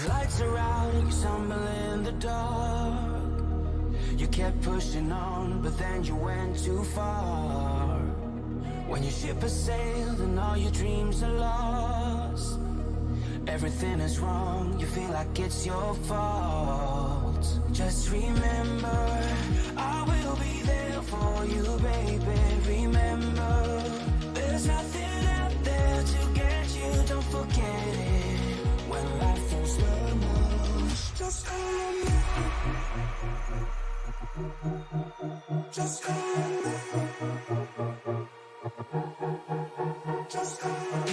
lights are out, you stumble in the dark. You kept pushing on, but then you went too far. When your ship has sailed and all your dreams are lost, everything is wrong, you feel like it's your fault. Just remember, I will be there for you, baby. Remember, there's nothing out there to get you, don't forget it. When life throws lemons, just call on me. Just call on me. Just call on me.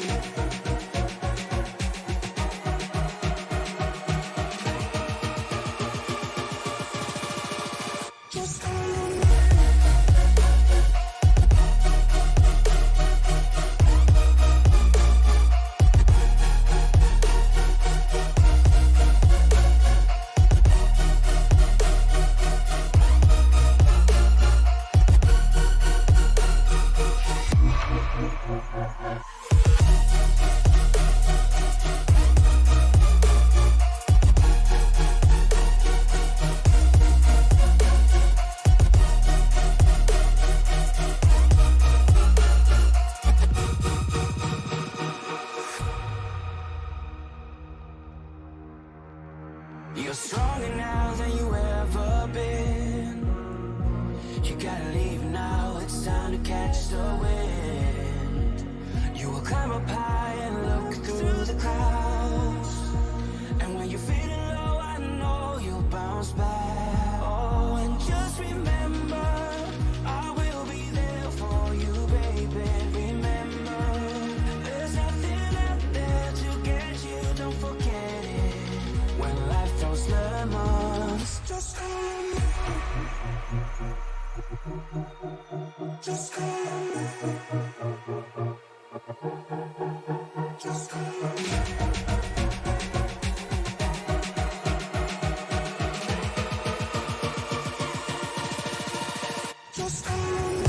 You're stronger now than you ever been. You gotta leave now, it's time to catch the wind. You will climb up high and look through the clouds, and when you're feeling low, I know you'll bounce back. Oh, and just remember, I will be there for you, baby. Remember, there's nothing out there to get you, don't forget it. When life throws lemons, just call on me. Just call on me. Just call on me. Just call on me.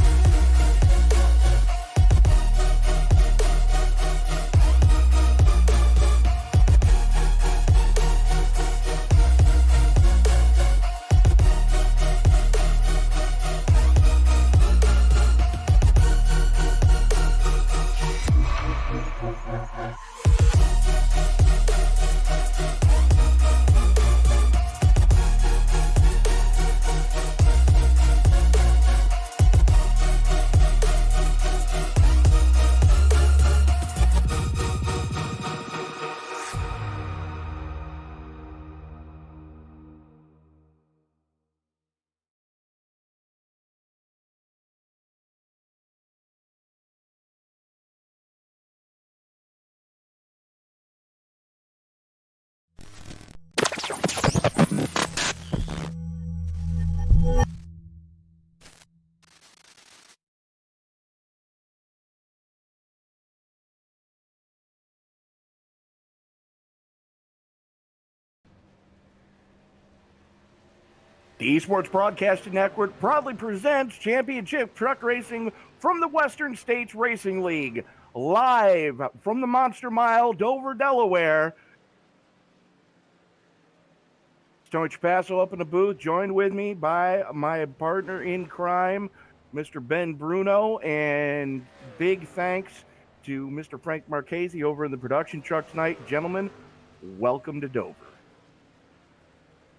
The Esports Broadcasting Network proudly presents championship truck racing from the Western States Racing League, live from the Monster Mile, Dover, Delaware. Tony Trapasso up in the booth, joined with me by my partner in crime, Mr. Ben Bruno, and big thanks to Mr. Frank Marchese over in the production truck tonight. Gentlemen, welcome to Dover.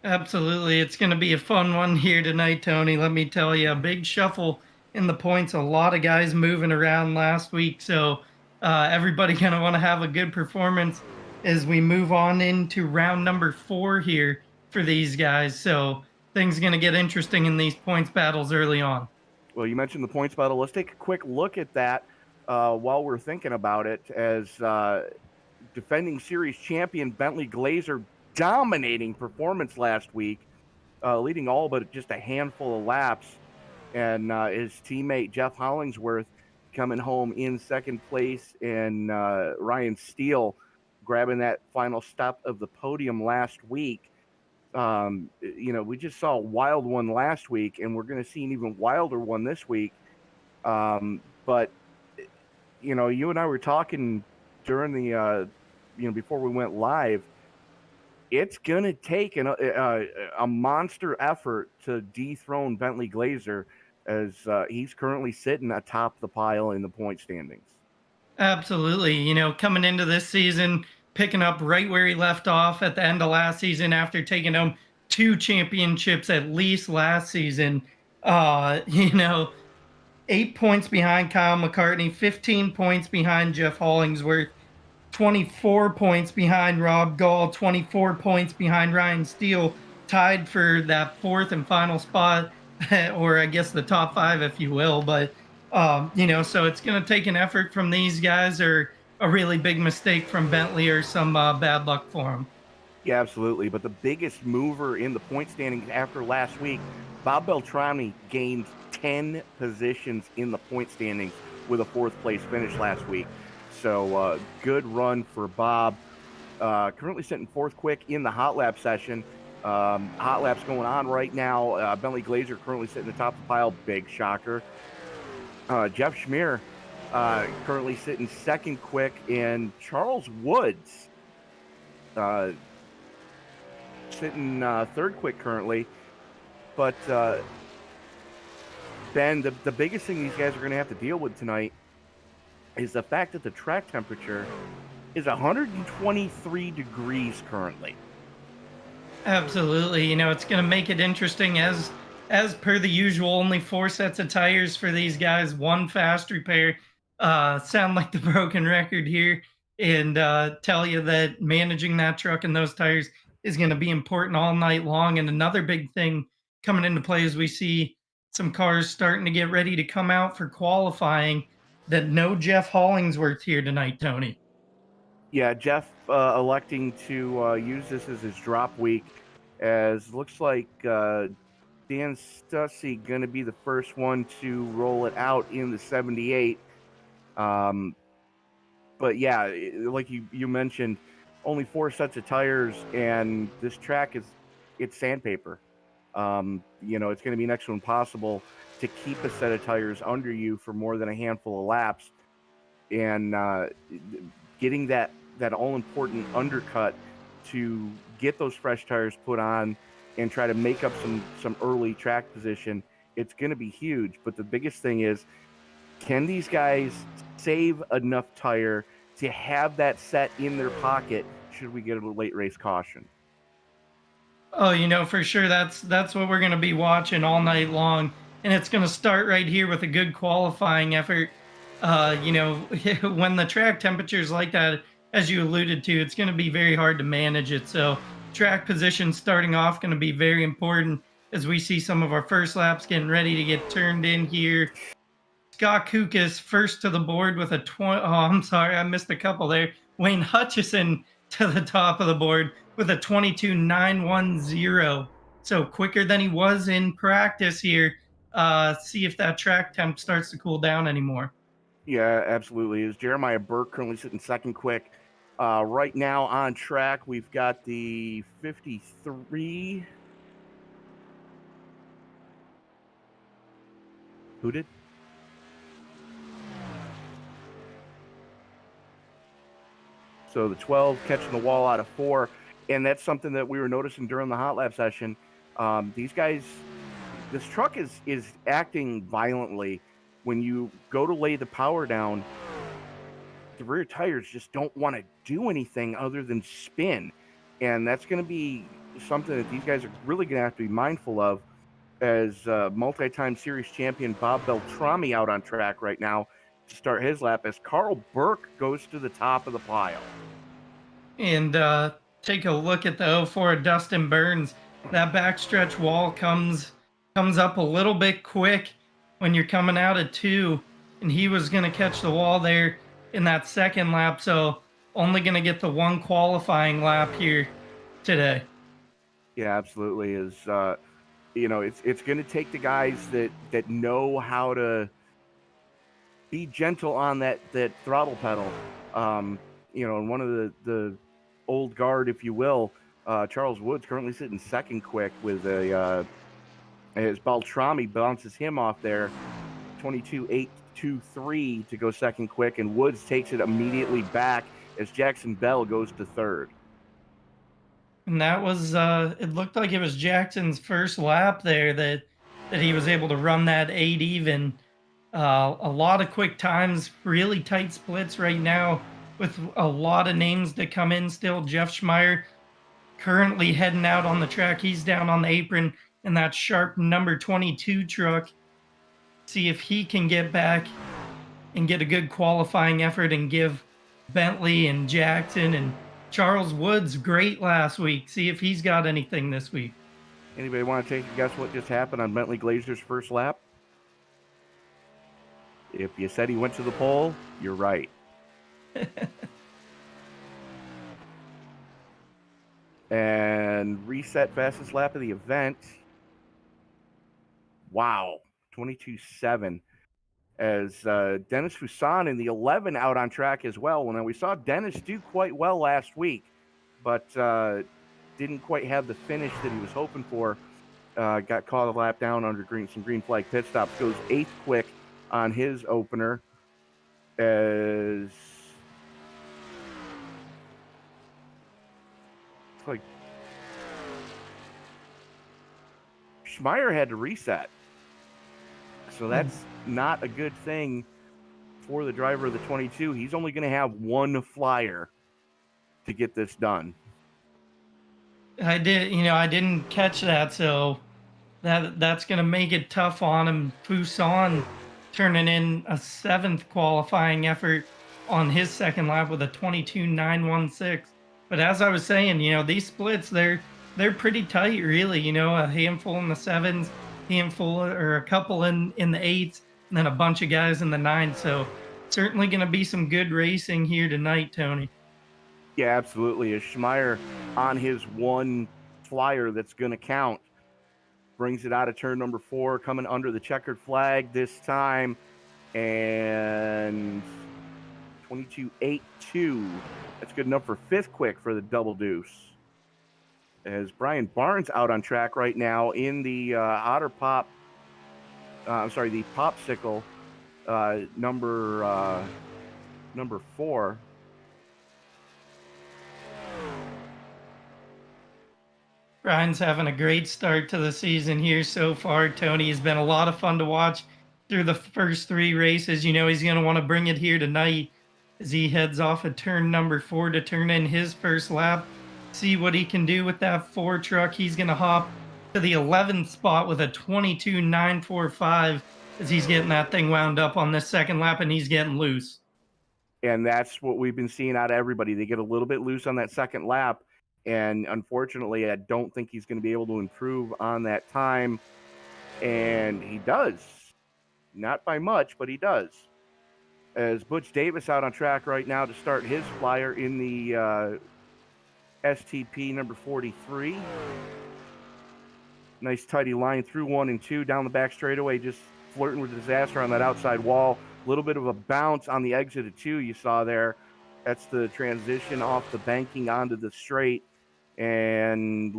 Absolutely. It's going to be a fun one here tonight, Tony. Let me tell you, a big shuffle in the points. A lot of guys moving around last week. So everybody going to want to have a good performance as we move on into round number 4 here for these guys. So things going to get interesting in these points battles early on. Well, you mentioned the points battle. Let's take a quick look at that while we're thinking about it, as defending series champion Bentley Glazer dominating performance last week, leading all but just a handful of laps, and his teammate Jeff Hollingsworth coming home in second place, and Ryan Steele grabbing that final stop of the podium last week. We just saw a wild one last week, and we're going to see an even wilder one this week. But you and I were talking during the before we went live. It's going to take a monster effort to dethrone Bentley Glazer, as he's currently sitting atop the pile in the point standings. Absolutely. Coming into this season, picking up right where he left off at the end of last season after taking home 2 championships at least last season. 8 points behind Kyle McCartney, 15 points behind Jeff Hollingsworth, 24 points behind Rob Gall, 24 points behind Ryan Steele, tied for that 4th and final spot, or I guess the top 5, if you will. But so it's going to take an effort from these guys, or a really big mistake from Bentley, or some bad luck for him. Yeah, absolutely. But the biggest mover in the point standings after last week, Bob Beltrami gained 10 positions in the point standings with a 4th place finish last week. So good run for Bob. Currently sitting 4th quick in the hot lap session. Hot laps going on right now. Bentley Glazer currently sitting atop the pile. Big shocker. Jeff Schmier currently sitting 2nd quick, and Charles Woods sitting 3rd quick currently. But Ben, the biggest thing these guys are going to have to deal with tonight is the fact that the track temperature is 123 degrees currently. Absolutely. It's going to make it interesting, as per the usual. Only 4 sets of tires for these guys, 1 fast repair. Sound like the broken record here, and tell you that managing that truck and those tires is going to be important all night long. And another big thing coming into play as we see some cars starting to get ready to come out for qualifying, that no Jeff Hollingsworth here tonight, Tony. Yeah, Jeff electing to use this as his drop week, as looks like Dan Stussy going to be the first one to roll it out in the 78. But yeah, like you mentioned, only 4 sets of tires, and this track it's sandpaper. It's going to be next to impossible to keep a set of tires under you for more than a handful of laps, and getting that all-important undercut to get those fresh tires put on and try to make up some early track position, it's going to be huge. But the biggest thing is, can these guys save enough tire to have that set in their pocket should we get a late race caution? Oh, for sure. That's what we're going to be watching all night long, and it's going to start right here with a good qualifying effort. When the track temperatures like that, as you alluded to, it's going to be very hard to manage it. So track position starting off going to be very important, as we see some of our first laps getting ready to get turned in here. Scott Kukas first to the board with a 20. Oh, I'm sorry, I missed a couple there. Wayne Hutchison to the top of the board with a 22.910. So quicker than he was in practice here. See if that track temp starts to cool down anymore. Yeah, absolutely. Is Jeremiah Burke currently sitting 2nd quick. Right now on track, we've got the 53 Who did? So the 12 catching the wall out of 4, and that's something that we were noticing during the hot lap session. These guys, this truck is acting violently. When you go to lay the power down, the rear tires just don't want to do anything other than spin, and that's going to be something that these guys are really going to have to be mindful of. As multi-time series champion Bob Beltrami out on track right now to start his lap, as Carl Burke goes to the top of the pile. And take a look at the 04 Dustin Burns. That backstretch wall comes up a little bit quick when you're coming out at 2, and he was going to catch the wall there in that second lap, so only going to get the one qualifying lap here today. Yeah, absolutely. It's going to take the guys that know how to be gentle on that throttle pedal. And one of the old guard, if you will, Charles Woods currently sitting second quick with as Beltrami bounces him off there, 22.823 to go second quick, and Woods takes it immediately back as Jackson Bell goes to third. And that was it looked like it was Jackson's first lap there that he was able to run that 8 even. A lot of quick times, really tight splits right now with a lot of names that come in still. Jeff Schmeier currently heading out on the track. He's down on the apron in that sharp number 22 truck. See if he can get back and get a good qualifying effort and give Bentley and Jackson and Charles Woods great last week. See if he's got anything this week. Anybody want to take a guess what just happened on Bentley Glazer's first lap? If you said he went to the pole, you're right. And reset fastest lap of the event. Wow, 22.7. As Dennis Fuson in the 11 out on track as well. Well, now we saw Dennis do quite well last week, but didn't quite have the finish that he was hoping for. Got caught a lap down under some green flag pit stops. Goes 8th quick on his opener as it's like Schmeier had to reset. So that's not a good thing for the driver of the 22. He's only going to have one flyer to get this done. I didn't catch that, so that's going to make it tough on him. Fuson turning in a 7th qualifying effort on his second lap with a 22.916. But as I was saying, these splits, they're pretty tight, really. A handful in the 7s, handful or a couple in the 8s, and then a bunch of guys in the 9s. So certainly going to be some good racing here tonight, Tony. Yeah, absolutely. As Schmeier on his one flyer that's going to count, brings it out of turn number 4, coming under the checkered flag this time, and 22.82. That's good enough for 5th quick for the double deuce. As Brian Barnes out on track right now in the the Popsicle number 4. Brian's having a great start to the season here so far, Tony. Has been a lot of fun to watch through the first 3 races. He's going to want to bring it here tonight as he heads off at turn number 4 to turn in his first lap. See what he can do with that 4 truck. He's going to hop to the 11th spot with a 22.945 as he's getting that thing wound up on this second lap, and he's getting loose. And that's what we've been seeing out of everybody. They get a little bit loose on that second lap, and unfortunately, I don't think he's going to be able to improve on that time. And he does. Not by much, but he does. As Butch Davis out on track right now to start his flyer in the STP number 43. Nice tidy line through 1 and 2 down the back straightaway, just flirting with disaster on that outside wall. A little bit of a bounce on the exit of 2 you saw there. That's the transition off the banking onto the straight. And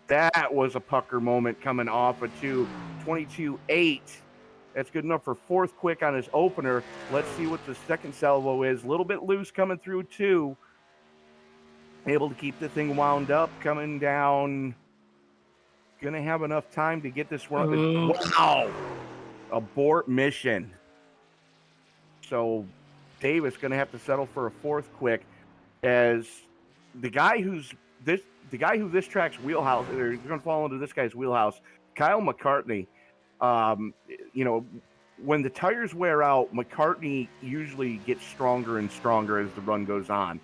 that was a pucker moment coming off of 2. 22.8 That's good enough for fourth quick on his opener. Let's see what the second salvo is. A little bit loose coming through, too. Able to keep the thing wound up, coming down. Going to have enough time to get this run. Ooh. Wow! Abort mission. So Davis going to have to settle for a fourth quick, as the guy who this track's wheelhouse, or going to fall into this guy's wheelhouse, Kyle McCartney. When the tires wear out, McCartney usually gets stronger and stronger as the run goes on.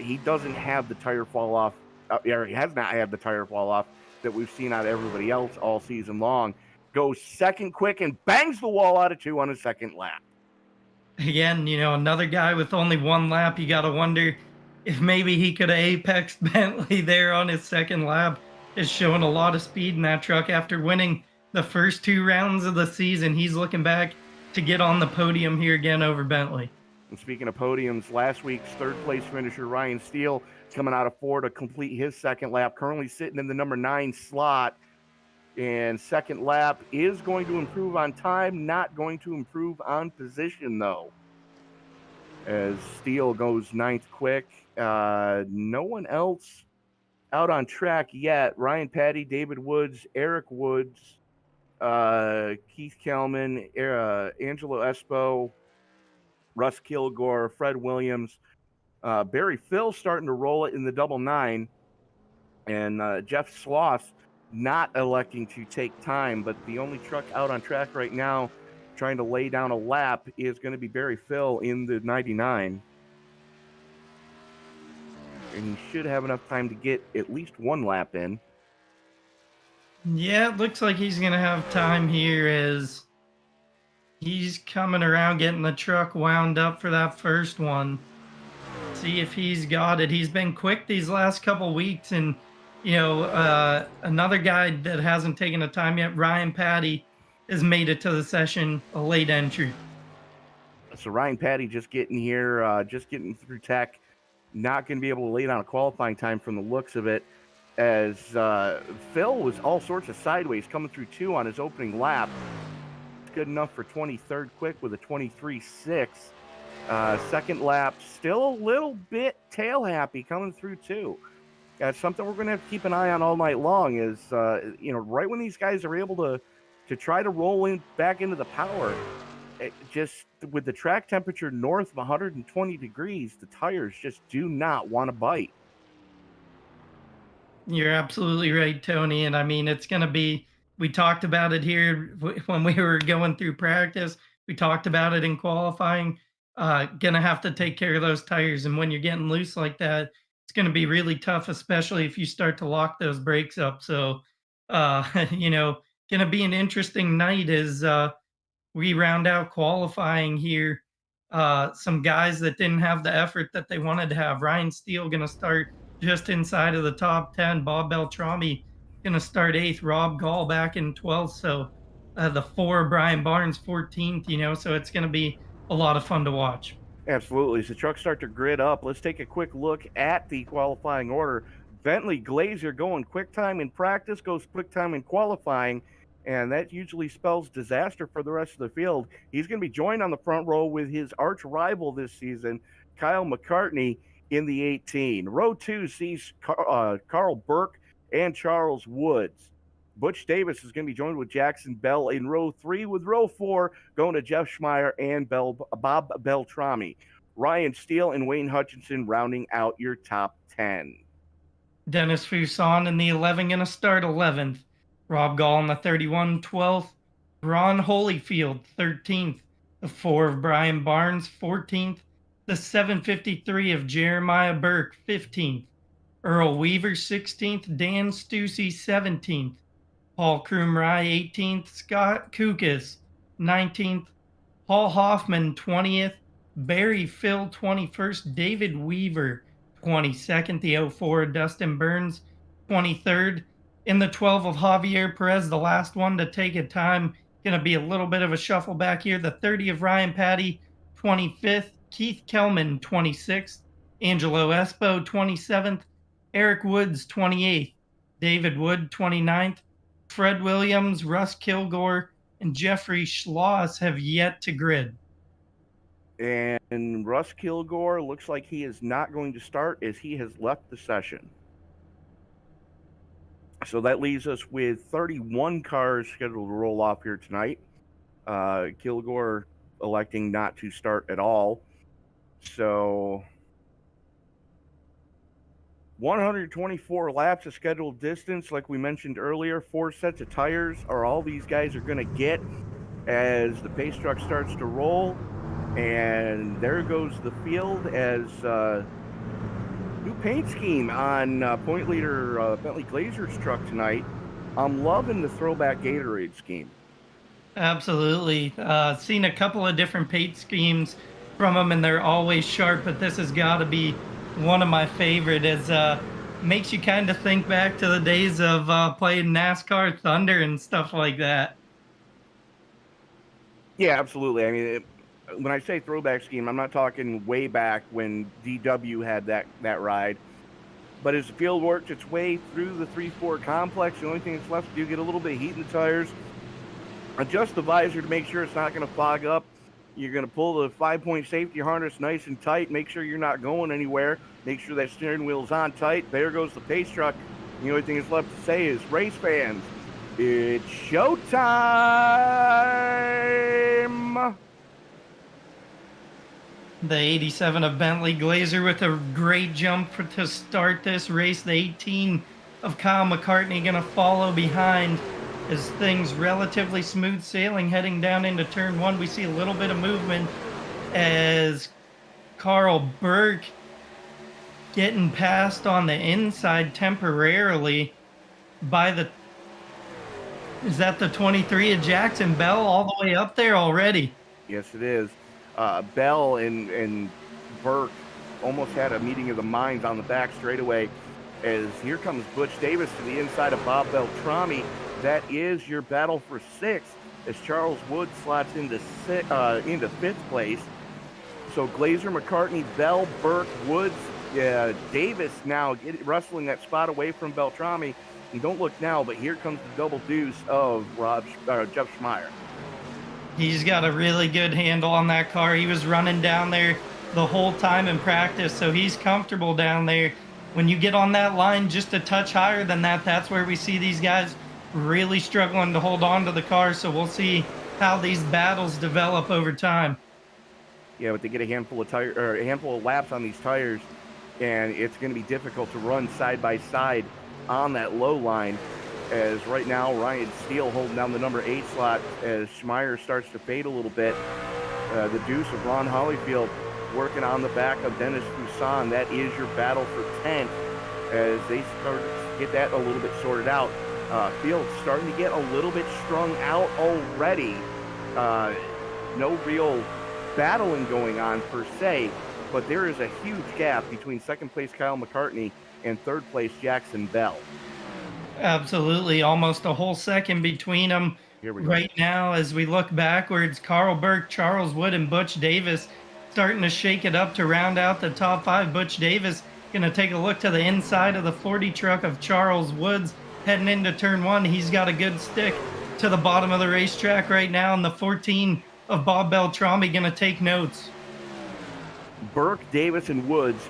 He doesn't have the tire fall off, he has not had the tire fall off that we've seen out of everybody else all season long. Goes second quick and bangs the wall out of 2 on his second lap. Again, another guy with only one lap. You got to wonder if maybe he could have apexed Bentley there on his second lap. Is showing a lot of speed in that truck after winning the first 2 rounds of the season. He's looking back to get on the podium here again over Bentley. And speaking of podiums, last week's third place finisher Ryan Steele coming out of 4 to complete his second lap, currently sitting in the number 9 slot. And second lap is going to improve on time, not going to improve on position, though. As Steele goes 9th quick. No one else out on track yet. Ryan Patty, David Woods, Eric Woods, Keith Kelman, Angelo Espo, Russ Kilgore, Fred Williams, Barry Phil starting to roll it in the double 9, and Jeff Sloss not electing to take time, but the only truck out on track right now trying to lay down a lap is going to be Barry Phil in the 99. And he should have enough time to get at least 1 lap in. Yeah, it looks like he's going to have time here as he's coming around getting the truck wound up for that first one. See if he's got it. He's been quick these last couple weeks, and another guy that hasn't taken the time yet, Ryan Patty, has made it to the session, a late entry. So Ryan Patty just getting here, just getting through tech, not going to be able to lay down a qualifying time from the looks of it, as Phil was all sorts of sideways coming through 2 on his opening lap. It's good enough for 23rd quick with a 23.6. Second lap, still a little bit tail happy coming through 2. That's something we're going to have to keep an eye on all night long, is, right when these guys are able to try to roll in back into the power, just with the track temperature north of 120 degrees, the tires just do not want to bite. You're absolutely right, Tony. And I mean, it's going to be, we talked about it here when we were going through practice. We talked about it in qualifying. Going to have to take care of those tires. And when you're getting loose like that, it's going to be really tough, especially if you start to lock those brakes up. So, going to be an interesting night as we round out qualifying here. Some guys that didn't have the effort that they wanted to have. Ryan Steele going to start just inside of the top 10. Bob Beltrami going to start 8th. Rob Gall back in 12th. So the 4, Brian Barnes 14th, so it's going to be a lot of fun to watch. Absolutely. As the trucks start to grid up, let's take a quick look at the qualifying order. Bentley Glazer going quick time in practice, goes quick time in qualifying, and that usually spells disaster for the rest of the field. He's going to be joined on the front row with his arch rival this season, Kyle McCartney, in the 18. Row 2 sees Carl Burke and Charles Woods. Butch Davis is going to be joined with Jackson Bell in row 3, with row 4 going to Jeff Schmeier and Bob Beltrami. Ryan Steele and Wayne Hutchinson rounding out your top 10. Dennis Fuson in the 11 going to start 11th. Rob Gall in the 31, 12th. Ron Holyfield, 13th. The 4 of Brian Barnes, 14th. The 753 of Jeremiah Burke, 15th. Earl Weaver, 16th. Dan Stussy, 17th. Paul Krumrye, 18th. Scott Kukas, 19th. Paul Hoffman, 20th. Barry Phil, 21st. David Weaver, 22nd. The 04, Dustin Burns, 23rd. In the 12 of Javier Perez, the last one to take a time. Going to be a little bit of a shuffle back here. The 30 of Ryan Patty, 25th. Keith Kelman, 26th. Angelo Espo, 27th. Eric Woods, 28th. David Wood, 29th. Fred Williams, Russ Kilgore, and Jeffrey Schloss have yet to grid. And Russ Kilgore looks like he is not going to start as he has left the session. So that leaves us with 31 cars scheduled to roll off here tonight. Kilgore electing not to start at all. So 124 laps of scheduled distance, like we mentioned earlier. 4 sets of tires are all these guys are going to get as the pace truck starts to roll. And there goes the field as new paint scheme on point leader Bentley Glazer's truck tonight. I'm loving the throwback Gatorade scheme. Absolutely. Seen a couple of different paint schemes from them, and they're always sharp, but this has got to be one of my favorite. As makes you kind of think back to the days of playing NASCAR Thunder and stuff like that. Yeah, absolutely. I mean, when I say throwback scheme, I'm not talking way back when DW had that ride. But as the field works its way through the 3-4 complex, the only thing that's left to do, get a little bit of heat in the tires, adjust the visor to make sure it's not going to fog up. You're going to pull the 5-point safety harness nice and tight. Make sure you're not going anywhere. Make sure that steering wheel's on tight. There goes the pace truck. The only thing that's left to say is, race fans, it's showtime! The 87 of Bentley Glazer with a great jump to start this race. The 18 of Kyle McCartney going to follow behind as things relatively smooth sailing heading down into turn 1. We see a little bit of movement as Carl Burke getting passed on the inside temporarily by the, is that the 23 of Jackson Bell all the way up there already? Yes, it is. Bell and Burke almost had a meeting of the minds on the back straightaway as here comes Butch Davis to the inside of Bob Beltrami. That is your battle for 6th as Charles Wood slots into 5th place. So Glazer, McCartney, Bell, Burke, Woods, Davis now wrestling that spot away from Beltrami. And don't look now, but here comes the double deuce of Jeff Schmeier. He's got a really good handle on that car. He was running down there the whole time in practice, so he's comfortable down there. When you get on that line just a touch higher than that, that's where we see these guys really struggling to hold on to the car. So we'll see how these battles develop over time. Yeah, but they get a handful of laps on these tires, and it's going to be difficult to run side by side on that low line. As right now, Ryan Steele holding down the number 8 slot as Schmeier starts to fade a little bit. The deuce of Ron Hollyfield working on the back of Dennis Fuson. That is your battle for 10th as they start to get that a little bit sorted out. Field's starting to get a little bit strung out already. No real battling going on per se, but there is a huge gap between 2nd place Kyle McCartney and 3rd place Jackson Bell. Absolutely, almost a whole second between them right now. As we look backwards, Carl Burke, Charles Wood, and Butch Davis starting to shake it up to round out the top 5. Butch Davis going to take a look to the inside of the 40 truck of Charles Woods heading into turn 1. He's got a good stick to the bottom of the racetrack right now, and the 14 of Bob Beltrami going to take notes. Burke, Davis, and Woods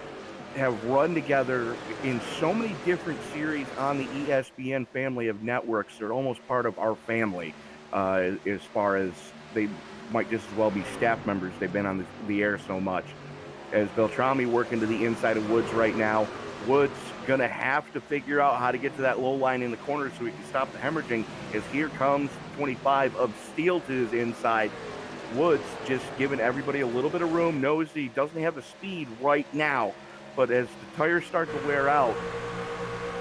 have run together in so many different series on the ESPN family of networks. They're almost part of our family as far as they might just as well be staff members. They've been on the air so much. As Beltrami working to the inside of Woods right now, Woods going to have to figure out how to get to that low line in the corner so he can stop the hemorrhaging, as here comes 25 of Steele to his inside. Woods just giving everybody a little bit of room, knows he doesn't have the speed right now. But as the tires start to wear out,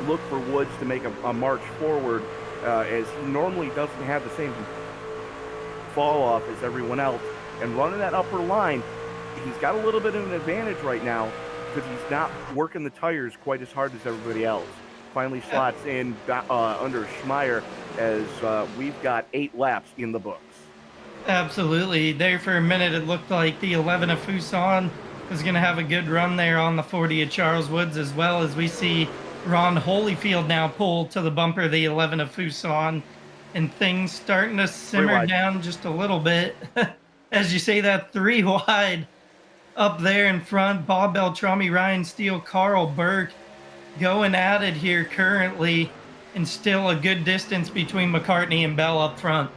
look for Woods to make a march forward, as he normally doesn't have the same fall off as everyone else. And running that upper line, he's got a little bit of an advantage right now because he's not working the tires quite as hard as everybody else. Finally slots in under Schmeier as we've got 8 laps in the books. Absolutely. There for a minute, it looked like the 11 of Fuson was going to have a good run there on the 40 of Charles Woods, as well as we see Ron Holyfield now pull to the bumper of the 11 of Fuson. and things starting to Three simmer wide. down just a little bit. As you say that, three wide up there in front, Bob Beltrami, Ryan Steele, Carl Burke going at it here currently, and still a good distance between McCartney and Bell up front.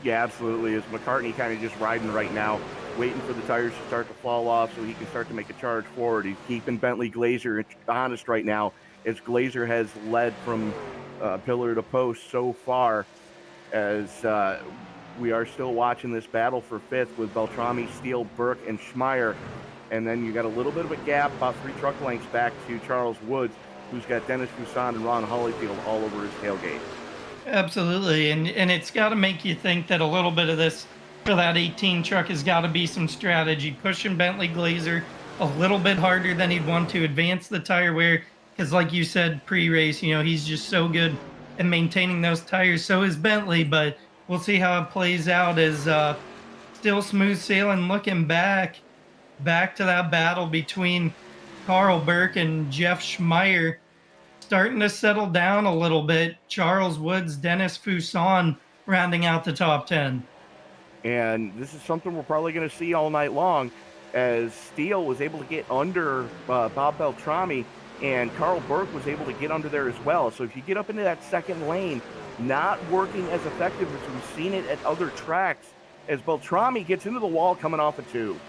Yeah, absolutely. Is McCartney kind of just riding right now, waiting for the tires to start to fall off so he can start to make a charge forward. He's keeping Bentley Glazer honest right now, as Glazer has led from pillar to post so far, as we are still watching this battle for fifth with Beltrami, Steele, Burke, and Schmeier. And then you got a little bit of a gap, about 3 truck lengths back to Charles Woods, who's got Dennis Busan and Ron Holyfield all over his tailgate. Absolutely, and it's got to make you think that a little bit of this for that 18 truck has got to be some strategy, pushing Bentley Glazer a little bit harder than he'd want to, advance the tire wear, because like you said pre-race, he's just so good at maintaining those tires. So is Bentley, but we'll see how it plays out. As still smooth sailing, looking back to that battle between Carl Burke and Jeff Schmeier starting to settle down a little bit. Charles Woods, Dennis Fuson rounding out the top 10. And this is something we're probably going to see all night long, as Steele was able to get under Bob Beltrami, and Carl Burke was able to get under there as well. So if you get up into that second lane, not working as effective as we've seen it at other tracks, as Beltrami gets into the wall coming off a 2.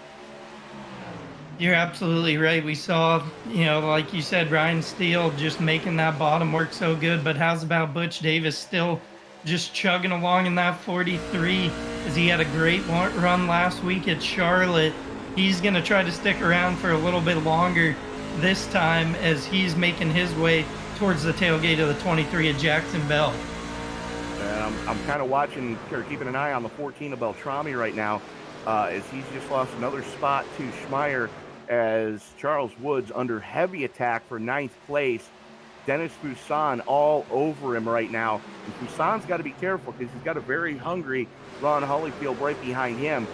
You're absolutely right. We saw, like you said, Ryan Steele just making that bottom work so good. But how's about Butch Davis still just chugging along in that 43, as he had a great run last week at Charlotte. He's going to try to stick around for a little bit longer this time, as he's making his way towards the tailgate of the 23 at Jackson Bell. I'm kind of watching or keeping an eye on the 14 of Beltrami right now, as he's just lost another spot to Schmeier, as Charles Woods under heavy attack for 9th place. Dennis Fuson all over him right now. And Fusan's got to be careful, because he's got a very hungry Ron Holyfield right behind him.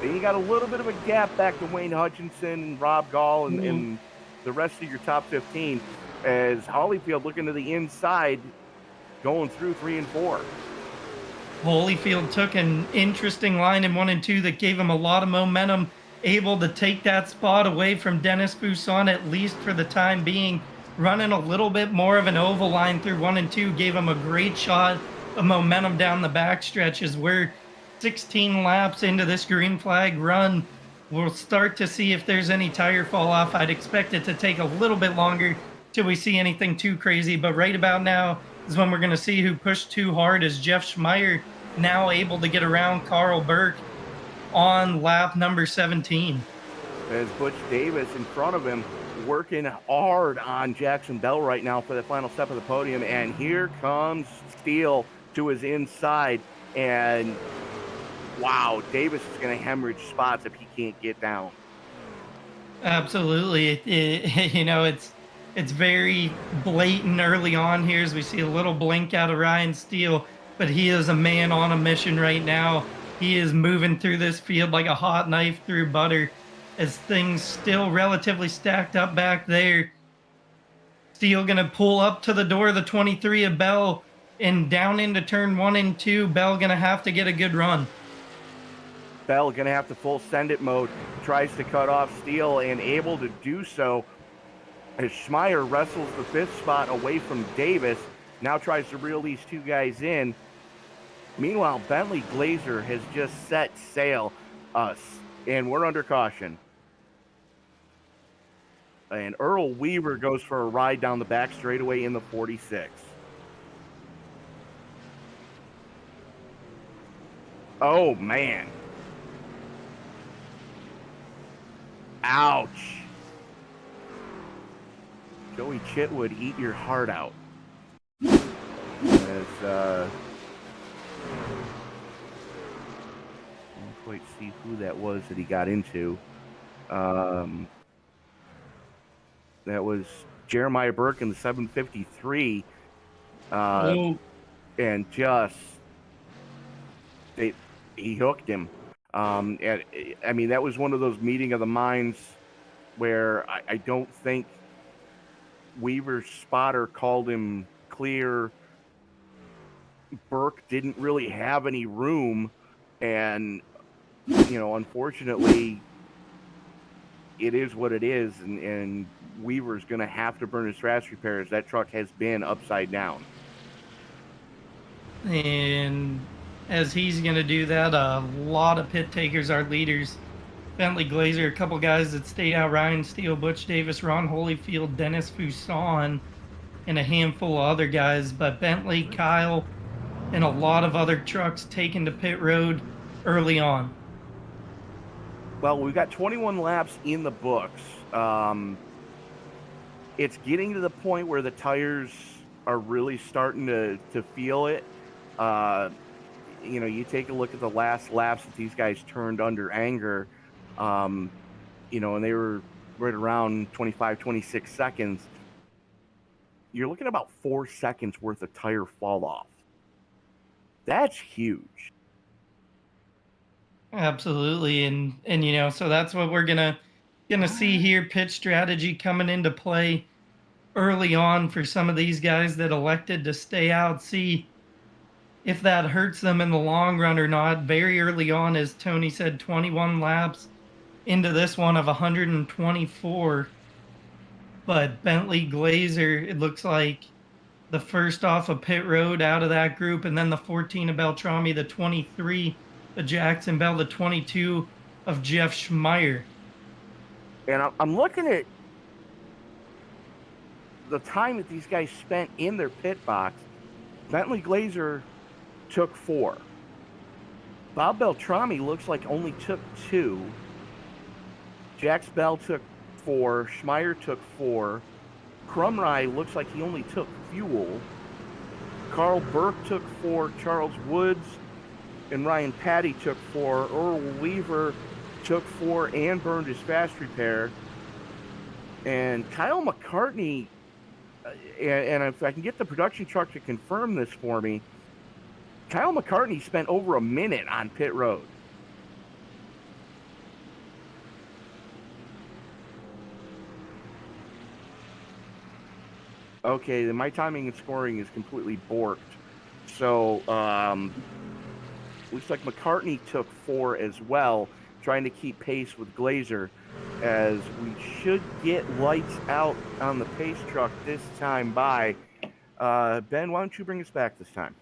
Then you got a little bit of a gap back to Wayne Hutchinson and Rob Gall and the rest of your top 15, as Holyfield looking to the inside, going through 3 and 4. Holyfield took an interesting line in 1 and 2 that gave him a lot of momentum, able to take that spot away from Dennis Fuson, at least for the time being. Running a little bit more of an oval line through 1 and 2 gave him a great shot of momentum down the backstretch, as we're 16 laps into this green flag run. We'll start to see if there's any tire fall off. I'd expect it to take a little bit longer till we see anything too crazy, but right about now is when we're going to see who pushed too hard, as Jeff Schmeier now able to get around Carl Burke on lap number 17. As Butch Davis in front of him, working hard on Jackson Bell right now for the final step of the podium. And here comes Steele to his inside. And wow, Davis is going to hemorrhage spots if he can't get down. Absolutely. It's very blatant early on here, as we see a little blink out of Ryan Steele, but he is a man on a mission right now. He is moving through this field like a hot knife through butter, as things still relatively stacked up back there. Steele going to pull up to the door of the 23 of Bell and down into turn 1 and 2. Bell going to have to get a good run. Bell going to have to full send it mode, tries to cut off Steele, and able to do so as Schmeier wrestles the 5th spot away from Davis. Now tries to reel these 2 guys in. Meanwhile, Bentley Glazer has just set sail, and we're under caution. And Earl Weaver goes for a ride down the back straightaway in the 46. Oh, man. Ouch. Joey Chitwood, eat your heart out. As, I don't quite see who that was that he got into. That was Jeremiah Burke in the 753. And just, he hooked him. And I mean, that was one of those meeting of the minds where I don't think Weaver's spotter called him clear. Burke didn't really have any room, and unfortunately, it is what it is, and Weaver's going to have to burn his trash repairs. That truck has been upside down. And as he's going to do that, a lot of pit takers are leaders. Bentley Glazer, a couple guys that stayed out: Ryan Steele, Butch Davis, Ron Holyfield, Dennis Fuson, and a handful of other guys. But Bentley, Kyle, and a lot of other trucks taken to pit road early on. Well, we've got 21 laps in the books. It's getting to the point where the tires are really starting to feel it. You take a look at the last laps that these guys turned under anger, and they were right around 25, 26 seconds. You're looking at about 4 seconds worth of tire fall off. That's huge. Absolutely. And so that's what we're gonna see here. Pit strategy coming into play early on for some of these guys that elected to stay out. See if that hurts them in the long run or not. Very early on, as Tony said, 21 laps into this one of 124. But Bentley Glazer, it looks like the first off of pit road out of that group, and then the 14 of Beltrami, the 23 of Jackson Bell, the 22 of Jeff Schmeier. And I'm looking at the time that these guys spent in their pit box. Bentley Glazer took 4. Bob Beltrami looks like only took 2. Jax Bell took 4. Schmeier took 4. Crumrye looks like he only took fuel. Carl Burke took 4. Charles Woods and Ryan Patty took 4. Earl Weaver took 4 and burned his fast repair. And Kyle McCartney, and if I can get the production truck to confirm this for me, Kyle McCartney spent over a minute on pit road. Okay, then my timing and scoring is completely borked. So, looks like McCartney took 4 as well, trying to keep pace with Glazer, as we should get lights out on the pace truck this time by. Ben, why don't you bring us back this time?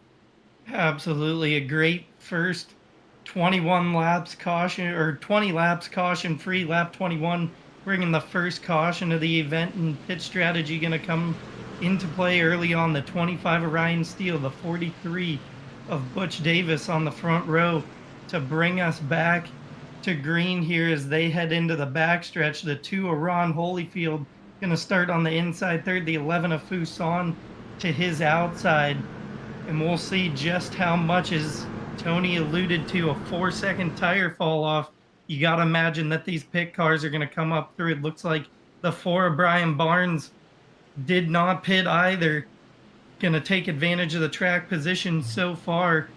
Absolutely. A great first 21 laps caution, or 20 laps caution free. Lap 21 bringing the first caution of the event, and pit strategy going to come into play early on. The 25 of Ryan Steele, the 43 of Butch Davis on the front row to bring us back to green here as they head into the backstretch. The 2 of Ron Holyfield going to start on the inside third. The 11 of Fuson to his outside. And we'll see just how much, as Tony alluded to, a 4-second tire fall off. You got to imagine that these pit cars are going to come up through. It looks like the 4 of Brian Barnes did not pit either. Going to take advantage of the track position so far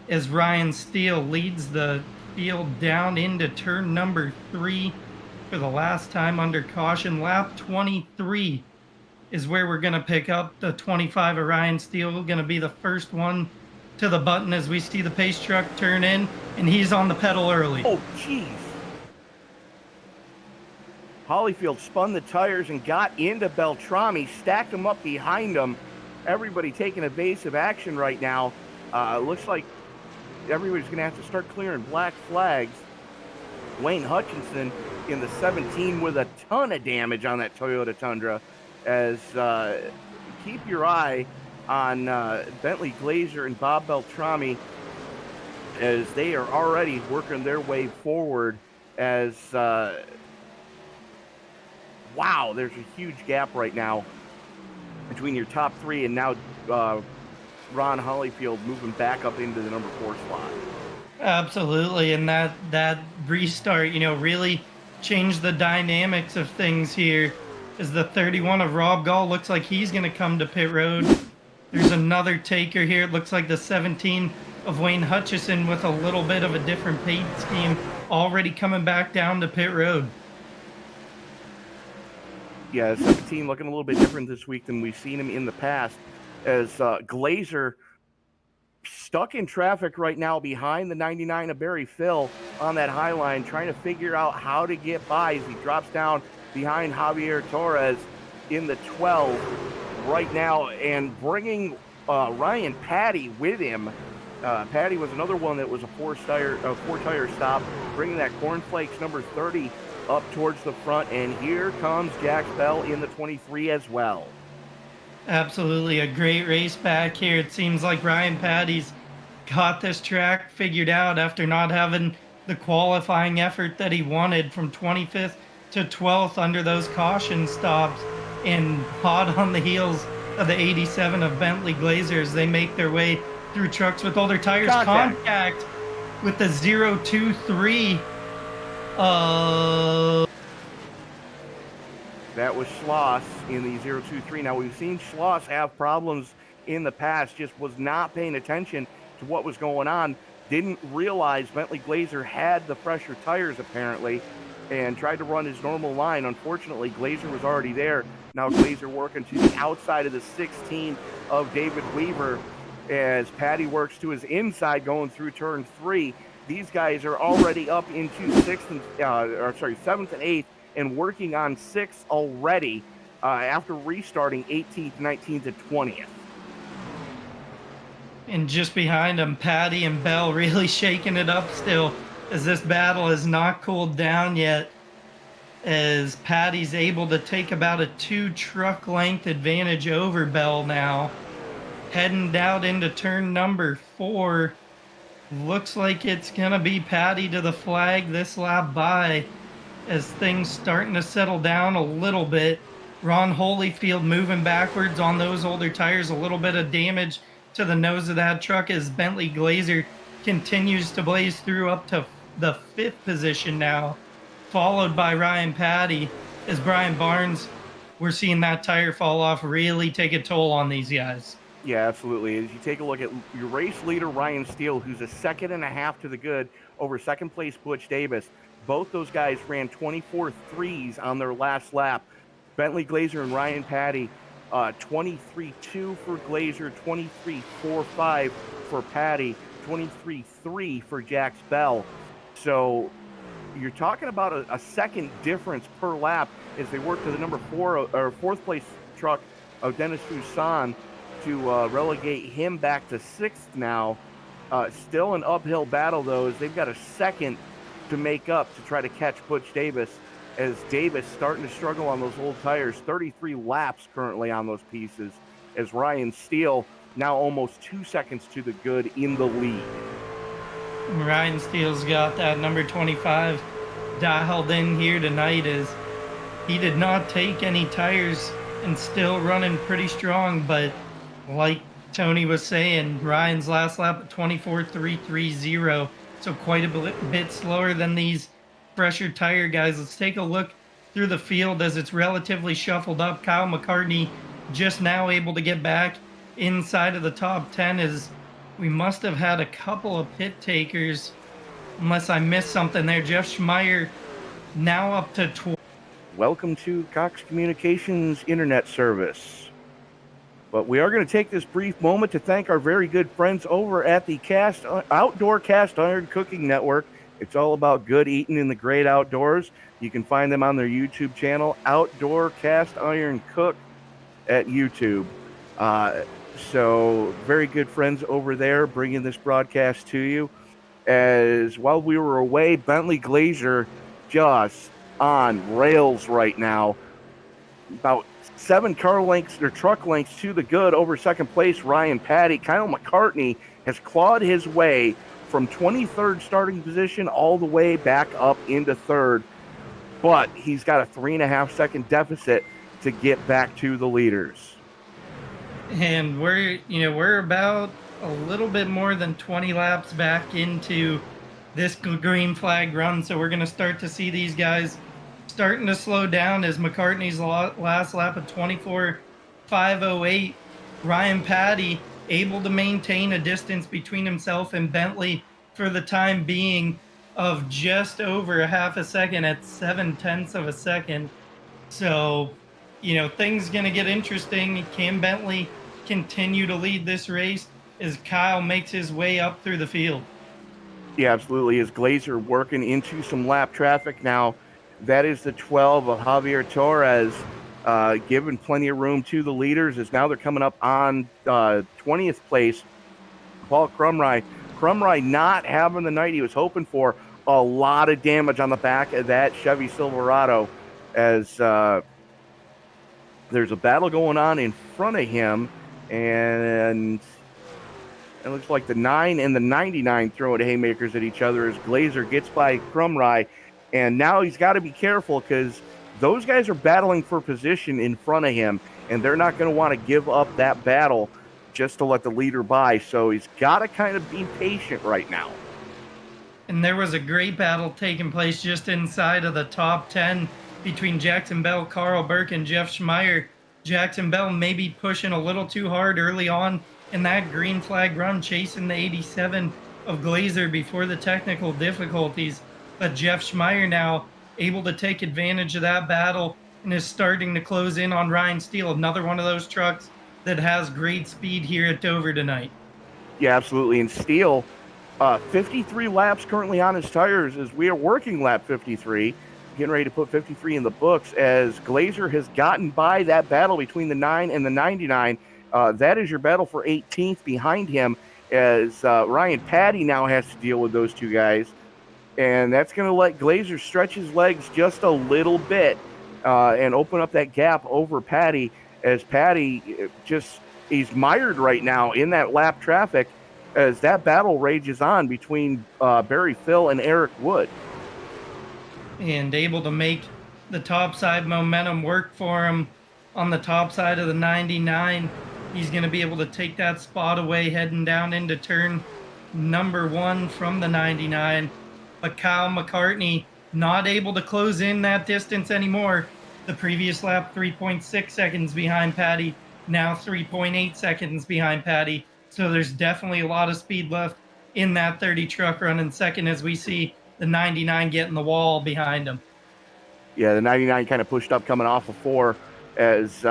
as Ryan Steele leads the field down into turn number 3 for the last time under caution. Lap 23 is where we're going to pick up. The 25 of Ryan Steele going to be the first one to the button as we see the pace truck turn in, and he's on the pedal early. Oh, jeez. Holyfield spun the tires and got into Beltrami, stacked them up behind him. Everybody taking evasive action right now. Looks like everybody's going to have to start clearing black flags. Wayne Hutchinson in the 17 with a ton of damage on that Toyota Tundra. As keep your eye on Bentley Glazer and Bob Beltrami, as they are already working their way forward. As wow, there's a huge gap right now between your top 3, and now Ron Holyfield moving back up into the number 4 slot. Absolutely, and that restart, really changed the dynamics of things here. As the 31 of Rob Gall looks like he's going to come to pit road. There's another taker here. It looks like the 17 of Wayne Hutchison with a little bit of a different paint scheme already coming back down to pit road. Yeah, 17 looking a little bit different this week than we've seen him in the past. As Glazer stuck in traffic right now behind the 99 of Barry Phil on that high line, trying to figure out how to get by as he drops down behind Javier Torres in the 12 right now, and bringing Ryan Patty with him. Patty was another one that was a four-tire stop, bringing that Cornflakes number 30 up towards the front, and here comes Jack Bell in the 23 as well. Absolutely a great race back here. It seems like Ryan Patty's got this track figured out after not having the qualifying effort that he wanted from 25th to 12th under those caution stops, and hot on the heels of the 87 of Bentley Glazers. They make their way through trucks with older tires. Contact with the 023. That was Schloss in the 023. Now, we've seen Schloss have problems in the past, just was not paying attention to what was going on. Didn't realize Bentley Glazer had the fresher tires, apparently, and tried to run his normal line. Unfortunately, Glazer was already there. Now Glazer working to the outside of the 16 of David Weaver as Patty works to his inside going through turn 3. These guys are already up into 7th and 8th and working on 6th already after restarting 18th, 19th, and 20th. And just behind them, Patty and Bell really shaking it up still, as this battle has not cooled down yet, as Patty's able to take about a 2-truck length advantage over Bell now. Heading out into turn number 4. Looks like it's going to be Patty to the flag this lap by, as things starting to settle down a little bit. Ron Holyfield moving backwards on those older tires. A little bit of damage to the nose of that truck as Bentley Glazer continues to blaze through up to the 5th position now, followed by Ryan Patty. As Brian Barnes, we're seeing that tire fall off really take a toll on these guys. Yeah, absolutely. As you take a look at your race leader, Ryan Steele, who's a 2.5 seconds to the good over second place Butch Davis. Both those guys ran 24.3s on their last lap. Bentley Glazer and Ryan Patty, 23.2 for Glazer, 23.45 for Patty, 23.3 for Jax Bell. So you're talking about a second difference per lap as they work to the number 4th place truck of Dennis Fuson to relegate him back to 6th now. Still an uphill battle, though, as they've got a second to make up to try to catch Butch Davis, as Davis starting to struggle on those old tires. 33 laps currently on those pieces, as Ryan Steele now almost 2 seconds to the good in the lead. Ryan Steele's got that number 25 dialed in here tonight, as he did not take any tires and still running pretty strong. But like Tony was saying, Ryan's last lap at 24.330, so quite a bit slower than these fresher tire guys. Let's take a look through the field as it's relatively shuffled up. Kyle McCartney just now able to get back inside of the top 10, as we must have had a couple of pit takers, unless I missed something there. Jeff Schmeier now up to 12. Welcome to Cox Communications Internet Service. But we are going to take this brief moment to thank our very good friends over at the Outdoor Cast Iron Cooking Network. It's all about good eating in the great outdoors. You can find them on their YouTube channel, Outdoor Cast Iron Cook at YouTube. So very good friends over there bringing this broadcast to you. As while we were away, Bentley Glazer just on rails right now. About 7 truck lengths to the good over second place Ryan Patty. Kyle McCartney has clawed his way from 23rd starting position all the way back up into 3rd, but he's got a 3.5 second deficit to get back to the leaders. And we're about a little bit more than 20 laps back into this green flag run, so we're going to start to see these guys starting to slow down, as McCartney's last lap at 24.508. Ryan Patty able to maintain a distance between himself and Bentley for the time being of just over a half a second at 0.7 seconds. So, things going to get interesting. Can Bentley continue to lead this race? as Kyle makes his way up through the field. Yeah, absolutely. Is Glazer working into some lap traffic now? That is the 12 of Javier Torres, giving plenty of room to the leaders. As now they're coming up on 20th place. Paul Crumry. Crumry not having the night he was hoping for. A lot of damage on the back of that Chevy Silverado, as there's a battle going on in front of him, and it looks like the 9 and the 99 throwing haymakers at each other as Glazer gets by Crumry, and now he's got to be careful because those guys are battling for position in front of him, and they're not going to want to give up that battle just to let the leader by. So he's got to kind of be patient right now. And there was a great battle taking place just inside of the top 10 between Jackson Bell, Carl Burke, and Jeff Schmeier. Jackson Bell maybe pushing a little too hard early on in that green flag run, chasing the 87 of Glazer before the technical difficulties. But Jeff Schmeier now able to take advantage of that battle and is starting to close in on Ryan Steele, another one of those trucks that has great speed here at Dover tonight. Yeah, absolutely. And Steele, 53 laps currently on his tires as we are working lap 53, getting ready to put 53 in the books as Glazer has gotten by that battle between the 9 and the 99. That is your battle for 18th behind him as Ryan Patty now has to deal with those two guys. And that's going to let Glazer stretch his legs just a little bit and open up that gap over Patty as Patty he's mired right now in that lap traffic as that battle rages on between Barry Phil and Eric Wood. And able to make the top side momentum work for him on the top side of the 99. He's going to be able to take that spot away heading down into turn number 1 from the 99. But Kyle McCartney not able to close in that distance anymore. The previous lap, 3.6 seconds behind Patty, now 3.8 seconds behind Patty. So there's definitely a lot of speed left in that 30 truck running second as we see the 99 getting the wall behind him. Yeah, the 99 kind of pushed up coming off of 4 as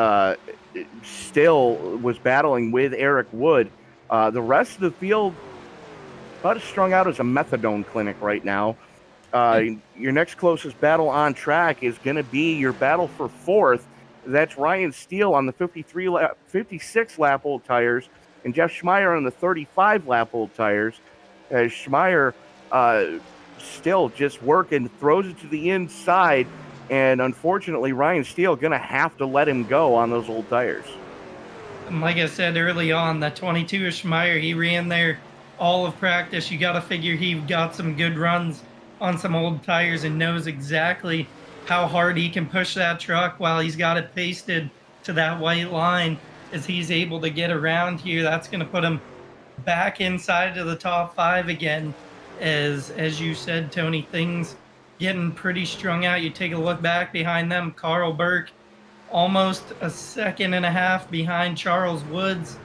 Still was battling with Eric Wood. The rest of the field about as strung out as a methadone clinic right now. Your next closest battle on track is going to be your battle for 4th. That's Ryan Steele on the 56 lap old tires, and Jeff Schmeier on the 35 lap old tires. As Schmeier still just working, throws it to the inside, and unfortunately Ryan Steele going to have to let him go on those old tires. And like I said early on, that 22 of Schmeier, he ran there all of practice. You got to figure he got some good runs on some old tires and knows exactly how hard he can push that truck while he's got it pasted to that white line. As he's able to get around here, that's going to put him back inside of the top 5 again. As you said, Tony, things getting pretty strung out. You take a look back behind them, Carl Burke almost a second and a half behind Charles Woods,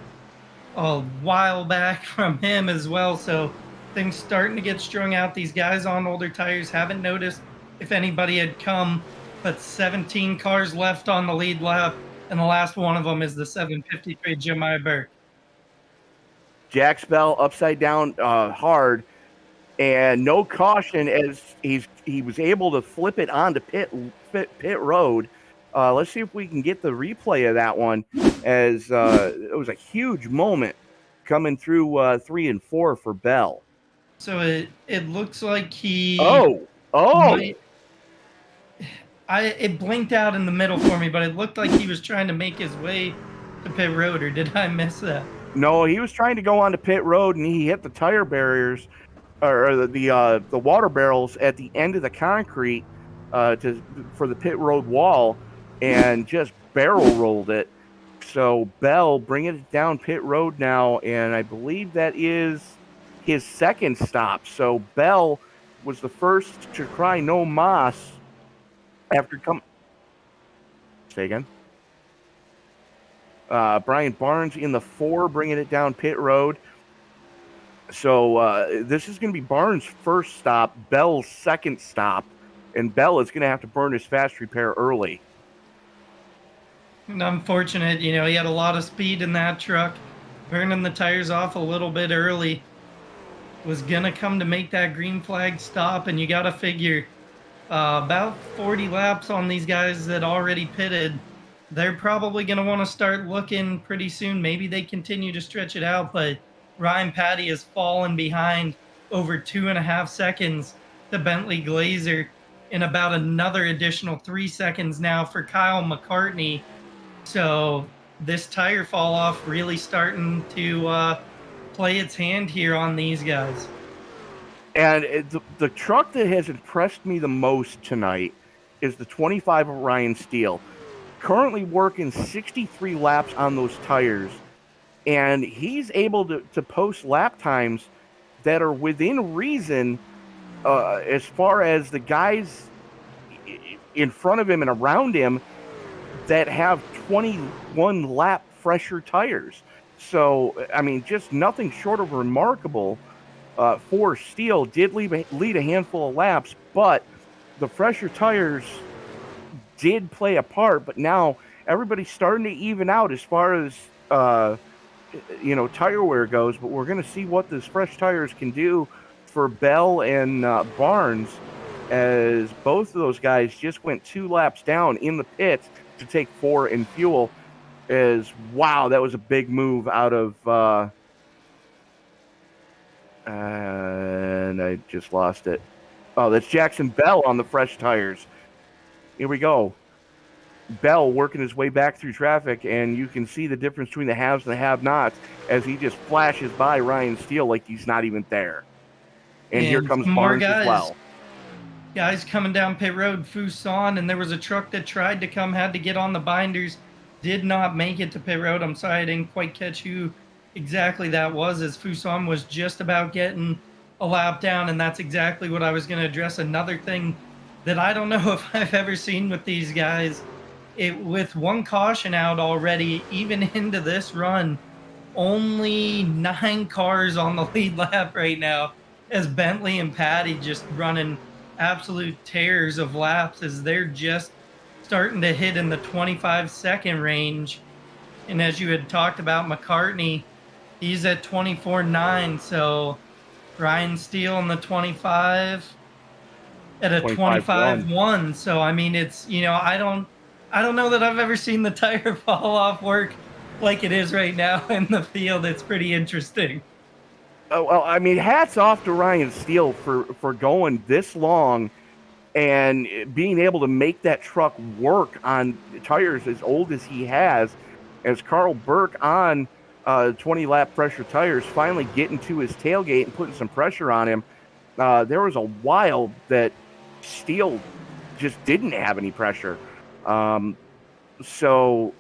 a while back from him as well. So things starting to get strung out. These guys on older tires haven't noticed if anybody had come, but 17 cars left on the lead lap, and the last one of them is the 753 Jeremiah Burke. Jack Bell upside down hard, and no caution as he was able to flip it onto pit road. Let's see if we can get the replay of that one, as it was a huge moment coming through 3 and 4 for Bell. So it looks like he. It blinked out in the middle for me, but it looked like he was trying to make his way to pit road, or did I miss that? No, he was trying to go onto pit road, and he hit the tire barriers, or the water barrels at the end of the concrete for the pit road wall, and just barrel rolled it. So Bell bringing it down pit road now, and I believe that is his second stop. So Bell was the first to cry no mas after come. Say again. Brian Barnes in the 4, bringing it down pit road. So this is going to be Barnes' first stop, Bell's second stop, and Bell is going to have to burn his fast repair early. And unfortunate, he had a lot of speed in that truck. burning the tires off a little bit early, was gonna come to make that green flag stop, and you got to figure about 40 laps on these guys that already pitted. They're probably going to want to start looking pretty soon. Maybe they continue to stretch it out, but Ryan Patty has fallen behind over 2.5 seconds to Bentley Glazer, and about another additional 3 seconds now for Kyle McCartney. So this tire fall off really starting to play its hand here on these guys. And the truck that has impressed me the most tonight is the 25 of Ryan Steele. Currently working 63 laps on those tires, and he's able to post lap times that are within reason as far as the guys in front of him and around him that have 21 lap fresher tires. So, I mean, just nothing short of remarkable for Steele. Did lead a handful of laps, but the fresher tires did play a part. But now everybody's starting to even out as far as tire wear goes. But we're going to see what those fresh tires can do for Bell and Barnes, as both of those guys just went 2 laps down in the pits to take 4 in fuel. Wow, that was a big move out of and I just lost it. Oh, that's Jackson Bell on the fresh tires. Here we go. Bell working his way back through traffic, and you can see the difference between the haves and the have-nots as he just flashes by Ryan Steele like he's not even there. And here comes Barnes as well. Guys coming down pit road, Fuson, and there was a truck that tried to come, had to get on the binders, did not make it to pit road. I'm sorry I didn't quite catch who exactly that was, as Fuson was just about getting a lap down, and that's exactly what I was going to address. Another thing that I don't know if I've ever seen with these guys, with one caution out already, even into this run, only 9 cars on the lead lap right now, as Bentley and Patty just running absolute tears of laps as they're just starting to hit in the 25-second range. And as you had talked about, McCartney, he's at 24.9. So Ryan Steele in the 25 at a 25.1. So I mean, it's, I don't know that I've ever seen the tire fall off work like it is right now in the field. It's pretty interesting. Oh, well, I mean, hats off to Ryan Steele for going this long and being able to make that truck work on tires as old as he has, as Carl Burke on 20-lap pressure tires finally getting to his tailgate and putting some pressure on him. There was a while that Steele just didn't have any pressure. So,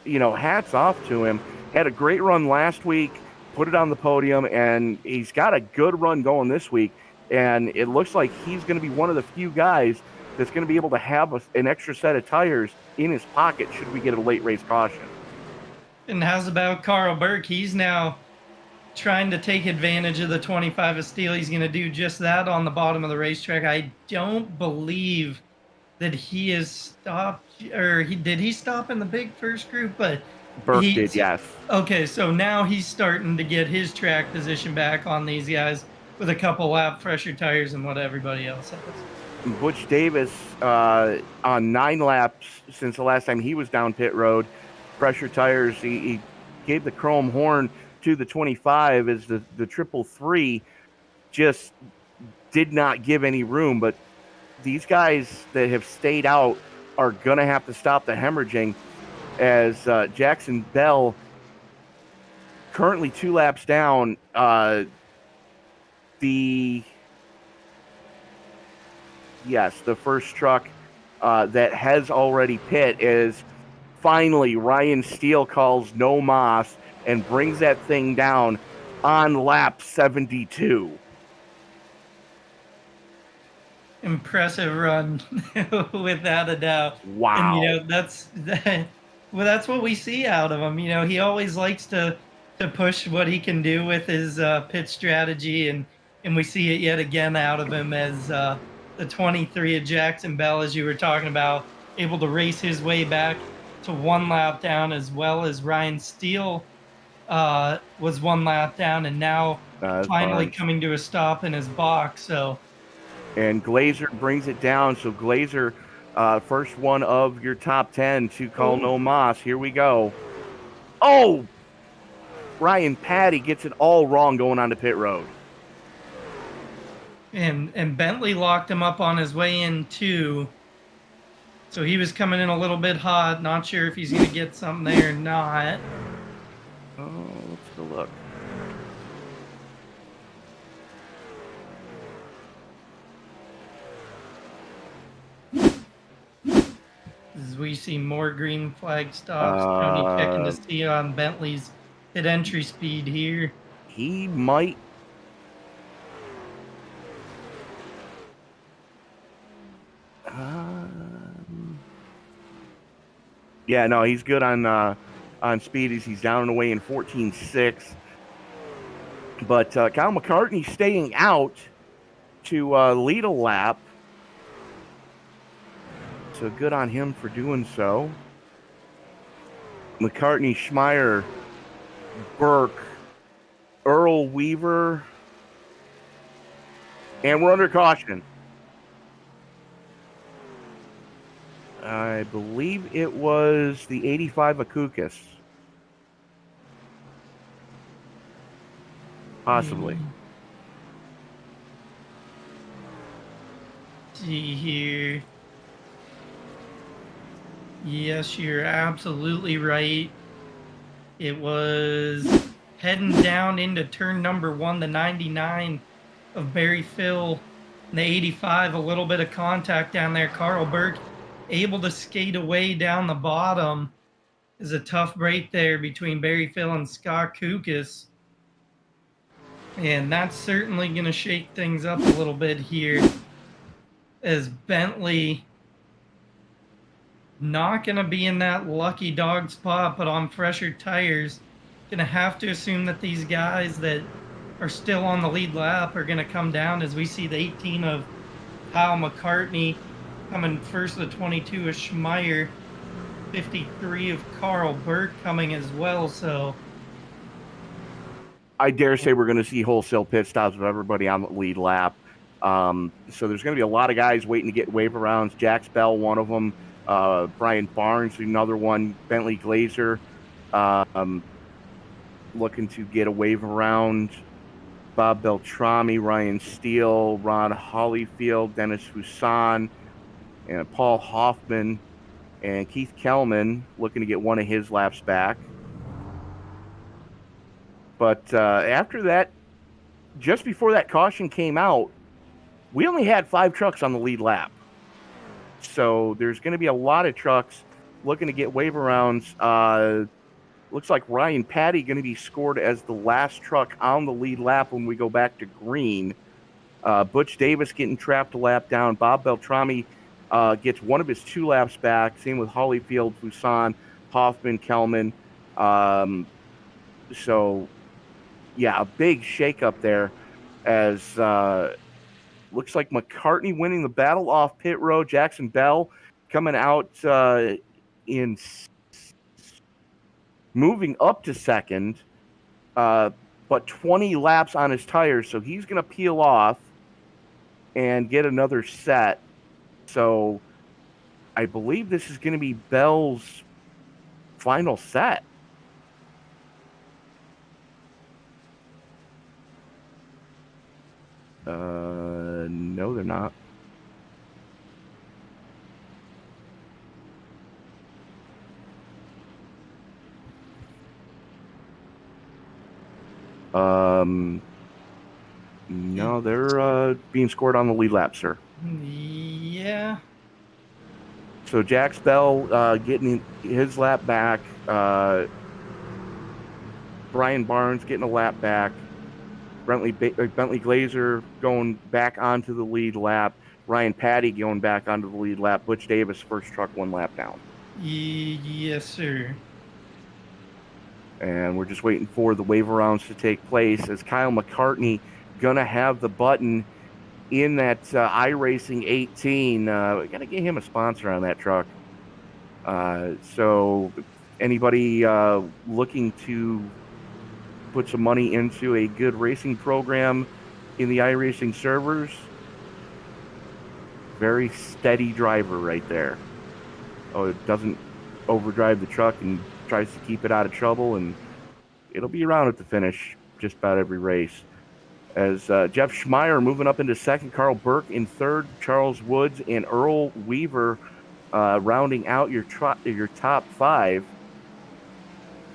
hats off to him. Had a great run last week, put it on the podium, and he's got a good run going this week. And it looks like he's going to be one of the few guys that's going to be able to have an extra set of tires in his pocket should we get a late race caution. And how's about Carl Burke? He's now trying to take advantage of the 25 of Steele. He's going to do just that on the bottom of the racetrack. I don't believe that he has stopped, or did he stop in the big first group? But Burke did, yes. Okay, so now he's starting to get his track position back on these guys with a couple lap fresher tires and what everybody else has. Butch Davis on 9 laps since the last time he was down pit road, pressure tires. He gave the chrome horn to the 25 as the 333 just did not give any room. But these guys that have stayed out are going to have to stop the hemorrhaging, as Jackson Bell currently 2 laps down. The first truck that has already pit is finally Ryan Steele calls no mas and brings that thing down on lap 72. Impressive run, without a doubt. Wow. And that's what we see out of him. He always likes to push what he can do with his pit strategy, and we see it yet again out of him as the 23 of Jackson Bell, as you were talking about, able to race his way back to 1 lap down, as well as Ryan Steele was one lap down, and now finally Barnes. coming to a stop in his box. So, And Glazer brings it down. So Glazer, first one of your top 10 to call no mas. Here we go. Oh, Ryan Patty gets it all wrong going onto pit road. and Bentley locked him up on his way in too. So he was coming in a little bit hot. Not sure if he's going to get something there or not. Oh, let's go look. As we see more green flag stops, Tony checking to see on Bentley's pit entry speed here. He might. Yeah, no, he's good on speed. He's down and away in 14.6. But Kyle McCartney staying out to lead a lap. So good on him for doing so. McCartney, Schmeier, Burke, Earl Weaver, and we're under caution. I believe it was the 85 Akukis. Possibly. See here. Yes, you're absolutely right. It was heading down into turn number 1, the 99 of Barry Phil. And the 85, a little bit of contact down there. Carl Burke able to skate away down the bottom. Is a tough break there between Barry Phil and Scott Kukis. And that's certainly going to shake things up a little bit here, as Bentley not going to be in that lucky dog spot, but on fresher tires. Going to have to assume that these guys that are still on the lead lap are going to come down, as we see the 18 of Kyle McCartney coming first, the 22 of Schmeier, 53 of Carl Burke coming as well. So I dare say we're going to see wholesale pit stops of everybody on the lead lap. So there's going to be a lot of guys waiting to get wave rounds. Jax Bell, one of them. Brian Barnes, another one. Bentley Glazer, looking to get a wave around. Bob Beltrami, Ryan Steele, Ron Hollyfield, Dennis Husan, and Paul Hoffman, and Keith Kellman looking to get one of his laps back. But after that, just before that caution came out, we only had 5 trucks on the lead lap. So there's going to be a lot of trucks looking to get wave arounds. Looks like Ryan Patty going to be scored as the last truck on the lead lap when we go back to green. Butch Davis getting trapped a lap down. Bob Beltrami gets one of his 2 laps back. Same with Hollyfield, Fusan, Hoffman, Kellman. So, yeah, a big shakeup there, as looks like McCartney winning the battle off pit road. Jackson Bell coming out in moving up to second, but 20 laps on his tires, so he's going to peel off and get another set. So I believe this is going to be Bell's final set. No, they're not. No, they're being scored on the lead lap, sir. yeah. So Jax Bell getting his lap back. Brian Barnes getting a lap back. Bentley Glazer going back onto the lead lap. Ryan Patty going back onto the lead lap. Butch Davis, first truck, 1 lap down. Yes, sir. And we're just waiting for the wave rounds to take place, as Kyle McCartney going to have the button in that iRacing 18. We got to get him a sponsor on that truck. So anybody looking to put some money into a good racing program in the iRacing servers. Very steady driver right there. Oh, it doesn't overdrive the truck and tries to keep it out of trouble, and it'll be around at the finish just about every race. As Jeff Schmeier moving up into second, Carl Burke in third, Charles Woods and Earl Weaver rounding out your top five.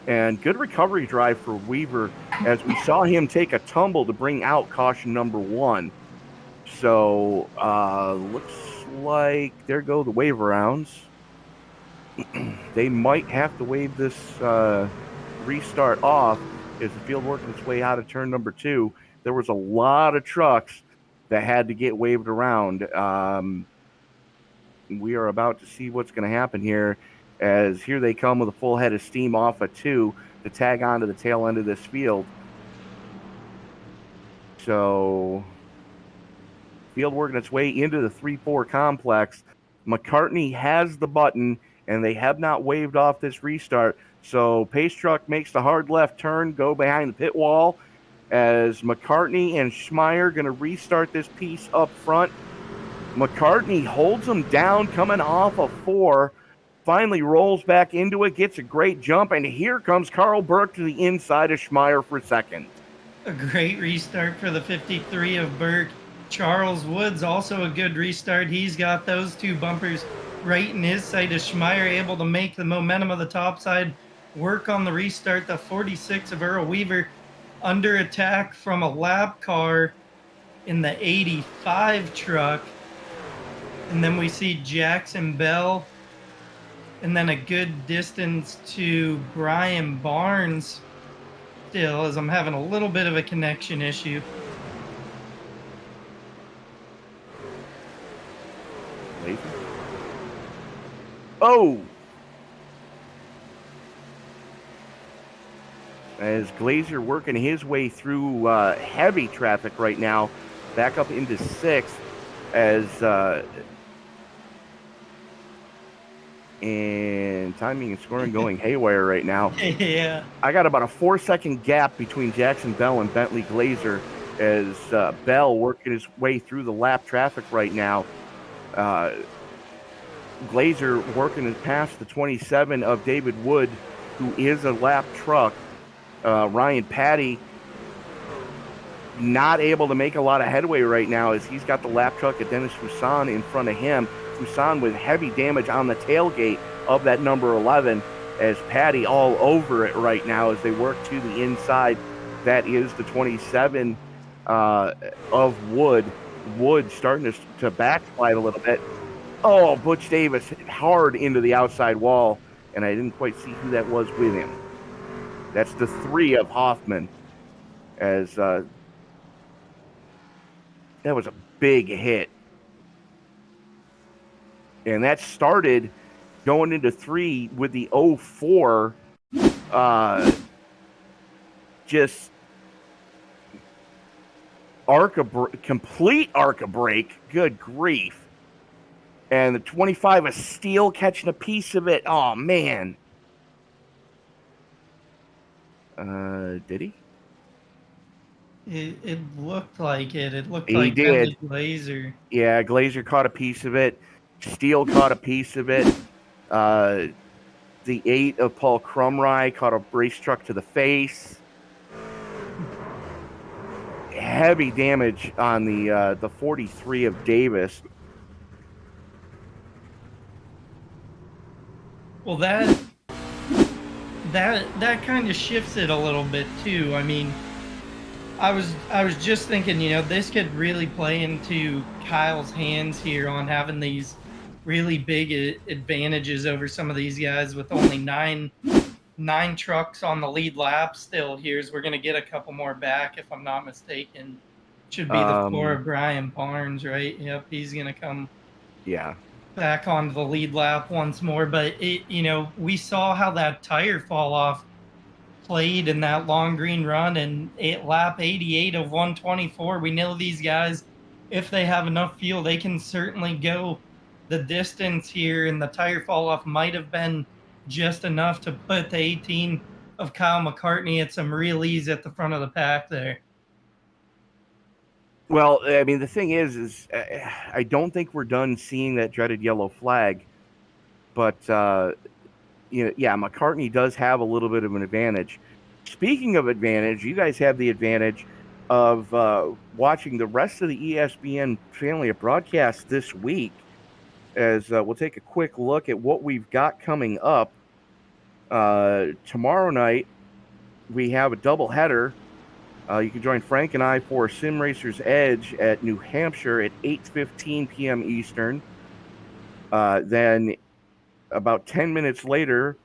And good recovery drive for Weaver as we saw him take a tumble to bring out caution number one. So looks like there go the wave rounds. They might have to wave this restart off as the field working its way out of turn number two. There was a lot of trucks that had to get waved around. We are about to see what's going to happen here, as here they come with a full head of steam off a two to tag onto the tail end of this field. So field working its way into the 3-4 complex. McCartney has the button, and they have not waved off this restart. So Pace Truck makes the hard left turn, go behind the pit wall, as McCartney and Schmeier going to restart this piece up front. McCartney holds them down coming off a 4, finally rolls back into it, gets a great jump, and here comes Carl Burke to the inside of Schmeier for second. A great restart for the 53 of Burke. Charles Woods, also a good restart. He's got those two bumpers right in his sight as Schmeier able to make the momentum of the top side work on the restart. The 46 of Earl Weaver under attack from a lap car in the 85 truck. And then we see Jackson Bell, and then a good distance to Brian Barnes still, as I'm having a little bit of a connection issue. Oh! As Glazer working his way through heavy traffic right now, back up into sixth, as and timing and scoring going haywire right now. Yeah. I got about a 4-second gap between Jackson Bell and Bentley Glazer, as Bell working his way through the lap traffic right now. Glazer working past the 27 of David Wood, who is a lap truck. Ryan Patty not able to make a lot of headway right now, as he's got the lap truck of Dennis Fusan in front of him. Fusan with heavy damage on the tailgate of that number 11, as Patty all over it right now as they work to the inside. That is the 27 of Wood. Wood starting to backslide a little bit. Oh, Butch Davis hard into the outside wall, and I didn't quite see who that was with him. That's the 3 of Hoffman, as that was a big hit. And that started going into 3 with the 04, just complete ARCA brake. Good grief. And the 25 of Steele catching a piece of it. Oh, man. Did he? It looked like it. It looked He like did. Glazer. Yeah, Glazer caught a piece of it. Steele caught a piece of it. The 8 of Paul Crumry caught a race truck to the face. Heavy damage on the 43 of Davis. Well, that kind of shifts it a little bit too. I mean, I was just thinking, this could really play into Kyle's hands here on having these really big advantages over some of these guys with only nine trucks on the lead lap still here. We're going to get a couple more back, if I'm not mistaken. Should be the 4 of Brian Barnes, right? Yep, he's going to come back onto the lead lap once more. But, we saw how that tire fall off played in that long green run, and lap 88 of 124. We know these guys, if they have enough fuel, they can certainly go the distance here, and the tire fall off might have been just enough to put the 18 of Kyle McCartney at some real ease at the front of the pack there. Well, I mean, the thing is I don't think we're done seeing that dreaded yellow flag, but yeah, McCartney does have a little bit of an advantage. Speaking of advantage, you guys have the advantage of watching the rest of the ESPN family of broadcasts this week, as we'll take a quick look at what we've got coming up. Tomorrow night, we have a doubleheader. You can join Frank and I for Sim Racer's Edge at New Hampshire at 8:15 p.m. Eastern. Then about 10 minutes later,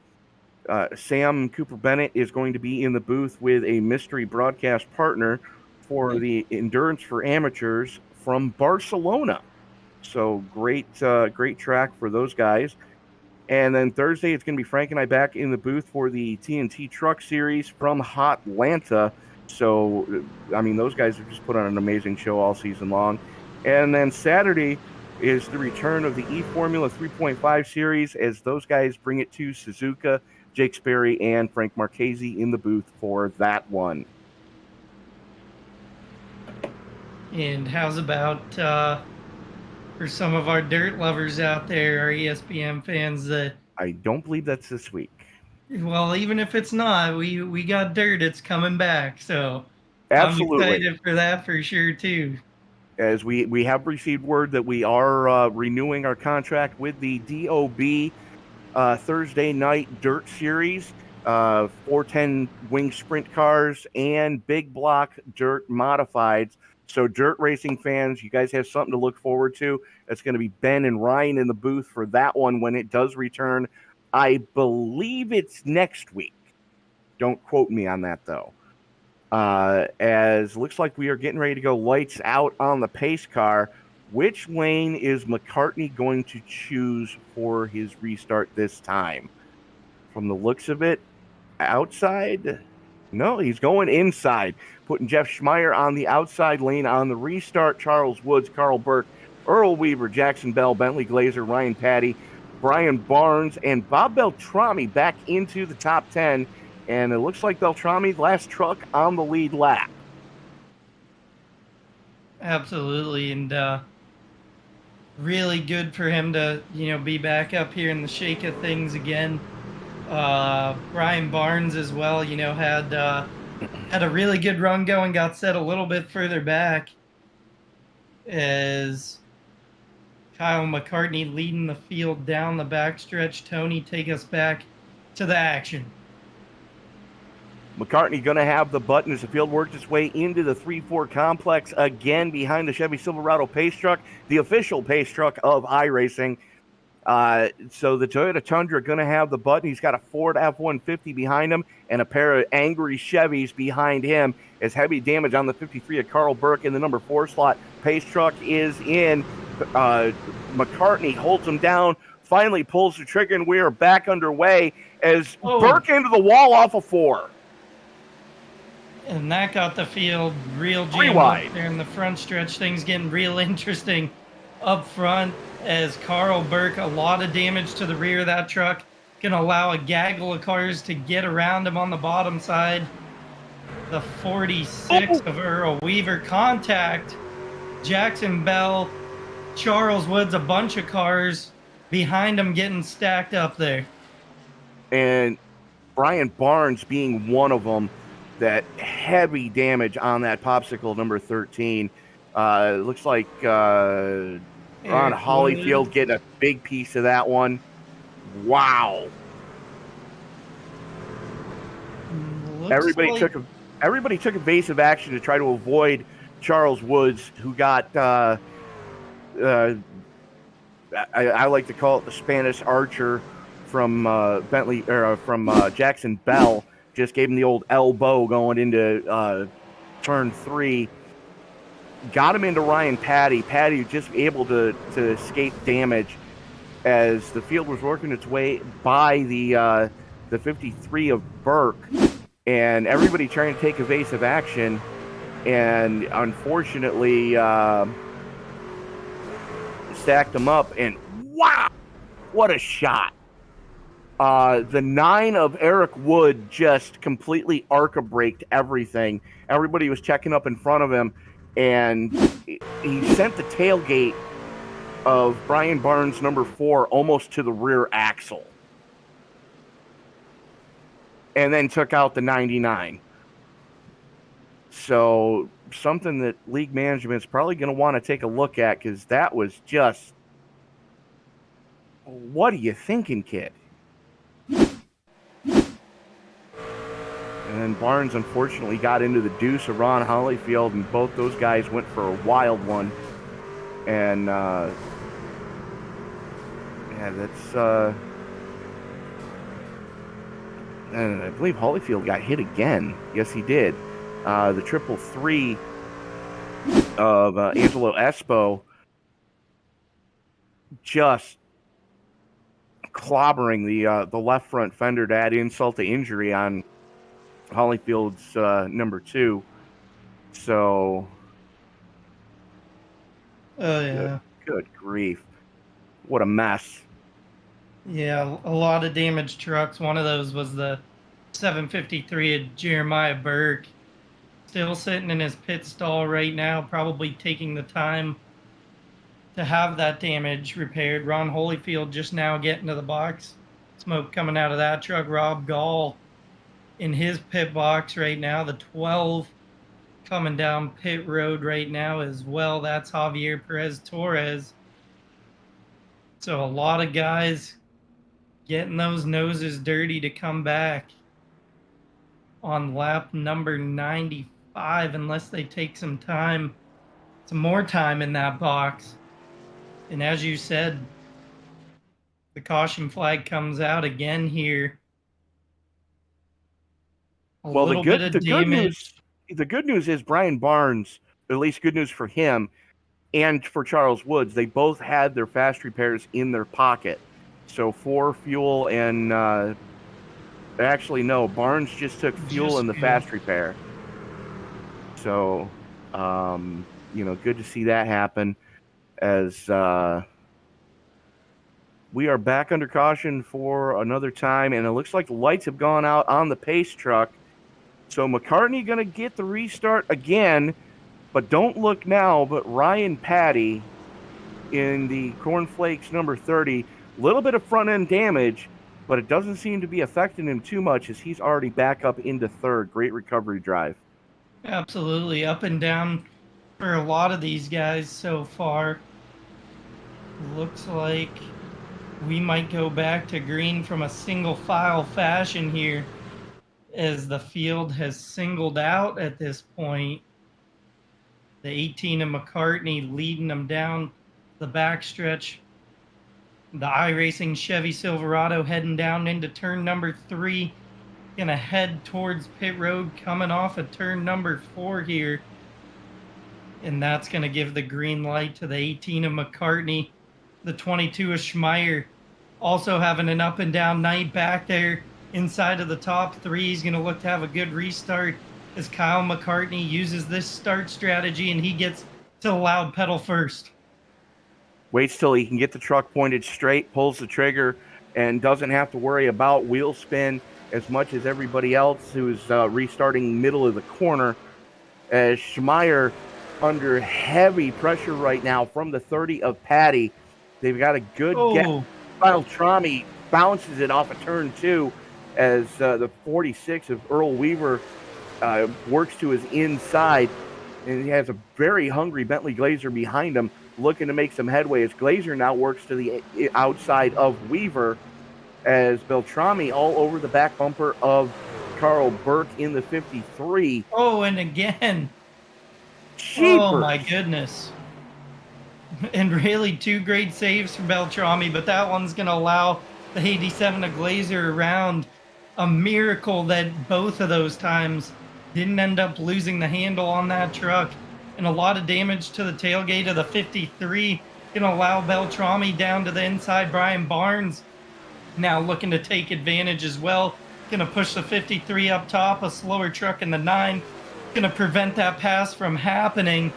Sam Cooper Bennett is going to be in the booth with a mystery broadcast partner for the Endurance for Amateurs from Barcelona. So great track for those guys. And then Thursday, it's going to be Frank and I back in the booth for the TNT Truck Series from Hotlanta. So, I mean, those guys have just put on an amazing show all season long. And then Saturday is the return of the E-Formula 3.5 Series, as those guys bring it to Suzuka. Jake Sperry and Frank Marchese in the booth for that one. And how's about for some of our dirt lovers out there, our ESPN fans that... I don't believe that's this week. Well, even if it's not, we got dirt. It's coming back, so Absolutely. I'm excited for that for sure too. As we have received word that we are renewing our contract with the DOB Thursday night dirt series, 410 wing sprint cars and big block dirt modifieds. So dirt racing fans, you guys have something to look forward to. It's going to be Ben and Ryan in the booth for that one when it does return. I believe it's next week. Don't quote me on that, though. As looks like we are getting ready to go lights out on the pace car. Which lane is McCartney going to choose for his restart this time? From the looks of it, outside? No, he's going inside, putting Jeff Schmeier on the outside lane on the restart. Charles Woods, Carl Burke, Earl Weaver, Jackson Bell, Bentley Glazer, Ryan Patty, Brian Barnes, and Bob Beltrami back into the top 10. And it looks like Beltrami, last truck on the lead lap. Absolutely, and really good for him to, be back up here in the shake of things again. Brian Barnes as well, had a really good run going, got set a little bit further back as Kyle McCartney leading the field down the backstretch. Tony, take us back to the action. McCartney going to have the button as the field works its way into the 3-4 complex again behind the Chevy Silverado pace truck, the official pace truck of iRacing. So the Toyota Tundra going to have the button. He's got a Ford F-150 behind him and a pair of angry Chevys behind him, as heavy damage on the 53 of Carl Burke in the number 4 slot. Pace truck is in. McCartney holds him down, finally pulls the trigger, and we are back underway as Burke into the wall off of 4. And that got the field real jammed up there in the front stretch. Things getting real interesting up front as Carl Burke, a lot of damage to the rear of that truck, going to allow a gaggle of cars to get around him on the bottom side. The 46 of Earl Weaver, contact, Jackson Bell, Charles Woods, a bunch of cars behind him getting stacked up there. And Brian Barnes being one of them. That heavy damage on that popsicle number 13. It looks like Ron Hollyfield getting a big piece of that one. Wow. Everybody took evasive action to try to avoid Charles Woods, who got I like to call it the Spanish Archer from Jackson Bell. Just gave him the old elbow going into turn 3. Got him into Ryan Patty. Patty just able to escape damage as the field was working its way by the 53 of Burke. And everybody trying to take evasive action. And unfortunately, stacked them up. And wow, what a shot. The 9 of Eric Wood just completely arca-braked everything. Everybody was checking up in front of him, and he sent the tailgate of Brian Barnes, number 4, almost to the rear axle. And then took out the 99. So something that league management is probably going to want to take a look at, because that was just, what are you thinking, kid? And then Barnes unfortunately got into the deuce of Ron Hollyfield, and both those guys went for a wild one. And yeah, that's and I believe Holyfield got hit again. Yes, he did. The 333 of Angelo Espo just clobbering the left front fender to add insult to injury on Holyfield's number 2. So, Oh yeah. good grief. What a mess. Yeah, a lot of damaged trucks. One of those was the 753 of Jeremiah Burke. Still sitting in his pit stall right now, probably taking the time to have that damage repaired. Ron Holyfield just now getting to the box. Smoke coming out of that truck. Rob Gall in his pit box right now. The 12 coming down pit road right now as well. That's Javier Perez Torres. So a lot of guys getting those noses dirty to come back on lap number 95, unless they take some more time in that box. And as you said, the caution flag comes out again here. Well, the good news is Brian Barnes, at least good news for him and for Charles Woods, they both had their fast repairs in their pocket. So for fuel and actually no, Barnes just took fuel in the fast repair. So good to see that happen, as we are back under caution for another time, and it looks like the lights have gone out on the pace truck. So McCartney going to get the restart again, but don't look now, but Ryan Patty in the Cornflakes number 30, a little bit of front end damage, but it doesn't seem to be affecting him too much, as he's already back up into third. Great recovery drive. Absolutely. Up and down for a lot of these guys so far. Looks like we might go back to green from a single file fashion here, as the field has singled out at this point. The 18 of McCartney leading them down the backstretch. The iRacing Chevy Silverado heading down into turn number 3. Gonna head towards pit road, coming off of turn number 4 here. And that's gonna give the green light to the 18 of McCartney. The 22 of Schmeier also having an up and down night back there inside of the top 3. He's gonna look to have a good restart as Kyle McCartney uses this start strategy, and he gets to the loud pedal first. Waits till he can get the truck pointed straight, pulls the trigger, and doesn't have to worry about wheel spin as much as everybody else who's restarting middle of the corner. As Schmeier under heavy pressure right now from the 30 of Patty. They've got a good get. Beltrami bounces it off of turn 2 as the 46 of Earl Weaver works to his inside, and he has a very hungry Bentley Glazer behind him, looking to make some headway, as Glazer now works to the outside of Weaver, as Beltrami all over the back bumper of Carl Burke in the 53. Oh, and again. Jeepers. Oh, my goodness. And really 2 great saves for Beltrami, but that one's going to allow the 87 of Glazer around. A miracle that both of those times didn't end up losing the handle on that truck. And a lot of damage to the tailgate of the 53. Going to allow Beltrami down to the inside. Brian Barnes now looking to take advantage as well. Going to push the 53 up top. A slower truck in the 9. Going to prevent that pass from happening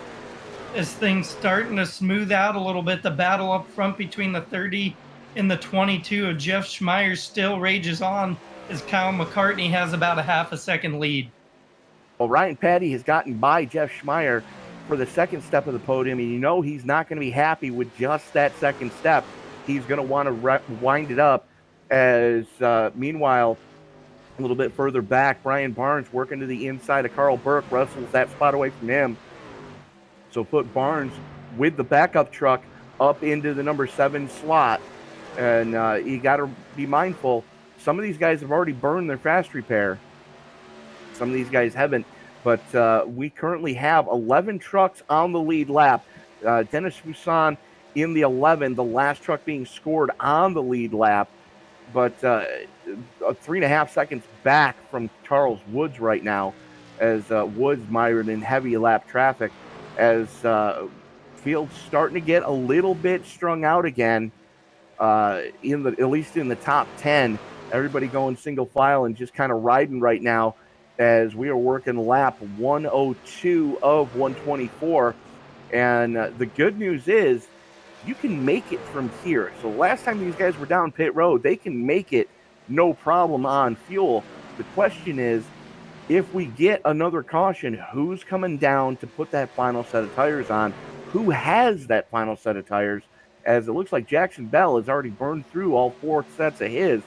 as things starting to smooth out a little bit. The battle up front between the 30 in the 22 of Jeff Schmeier still rages on as Kyle McCartney has about a half a second lead. Well, Ryan Patty has gotten by Jeff Schmeier for the second step of the podium, and you know he's not going to be happy with just that second step. He's going to want to wind it up as, meanwhile, a little bit further back, Brian Barnes working to the inside of Carl Burke, wrestles that spot away from him. So put Barnes with the backup truck up into the number 7 slot. And you got to be mindful, some of these guys have already burned their fast repair. Some of these guys haven't. But we currently have 11 trucks on the lead lap. Dennis Fuson in the 11, the last truck being scored on the lead lap. But 3.5 seconds back from Charles Woods right now, as Woods mired in heavy lap traffic, as field's starting to get a little bit strung out again. At least in the top 10, everybody going single file and just kind of riding right now, as we are working lap 102 of 124. And the good news is, you can make it from here. So last time these guys were down pit road, they can make it no problem on fuel. The question is, if we get another caution, who's coming down to put that final set of tires on? Who has that final set of tires? As it looks like Jackson Bell has already burned through all 4 sets of his.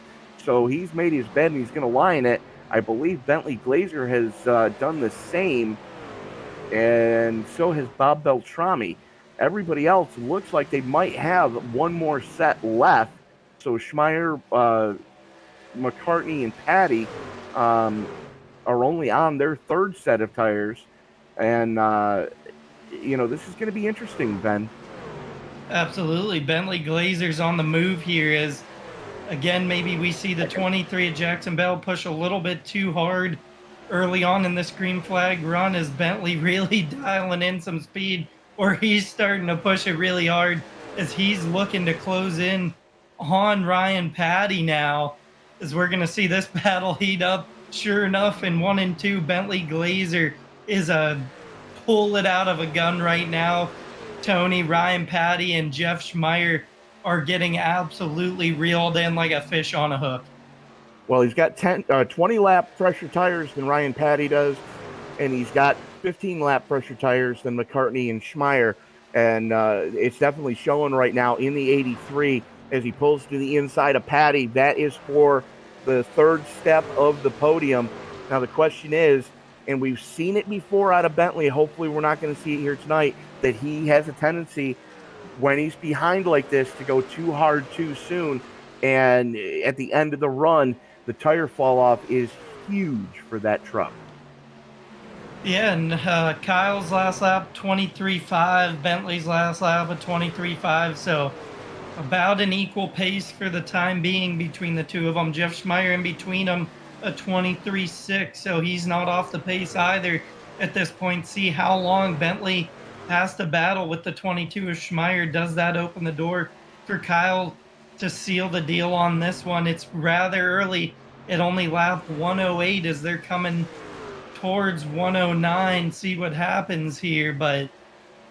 So he's made his bed and he's going to lie in it. I believe Bentley Glazer has done the same, and so has Bob Beltrami. Everybody else looks like they might have one more set left. So Schmeier, McCartney, and Patty are only on their 3rd set of tires. And, this is going to be interesting, Ben. Absolutely. Bentley Glazer's on the move here as, again, maybe we see the 23 at Jackson Bell push a little bit too hard early on in this green flag run, as Bentley really dialing in some speed, or he's starting to push it really hard as he's looking to close in on Ryan Patty now, as we're going to see this battle heat up. Sure enough, in 1 and 2, Bentley Glazer is a pull it out of a gun right now. Tony, Ryan Patty, and Jeff Schmeier are getting absolutely reeled in like a fish on a hook. Well, he's got 20 lap fresher tires than Ryan Patty does, and he's got 15 lap pressure tires than McCartney and Schmeier, and it's definitely showing right now in the 83 as he pulls to the inside of Patty. That is for the 3rd step of the podium. Now the question is, and we've seen it before out of Bentley, hopefully we're not going to see it here tonight, that he has a tendency when he's behind like this to go too hard too soon, and at the end of the run the tire fall off is huge for that truck. Yeah, and Kyle's last lap, 23.5. Bentley's last lap, a 23.5. So about an equal pace for the time being between the two of them. Jeff Schmeier in between them, a 23.6. So he's not off the pace either at this point. See how long Bentley has to battle with the 22 of Schmeier. Does that open the door for Kyle to seal the deal on this one? It's rather early at only lap 108 as they're coming towards 109. See what happens here, but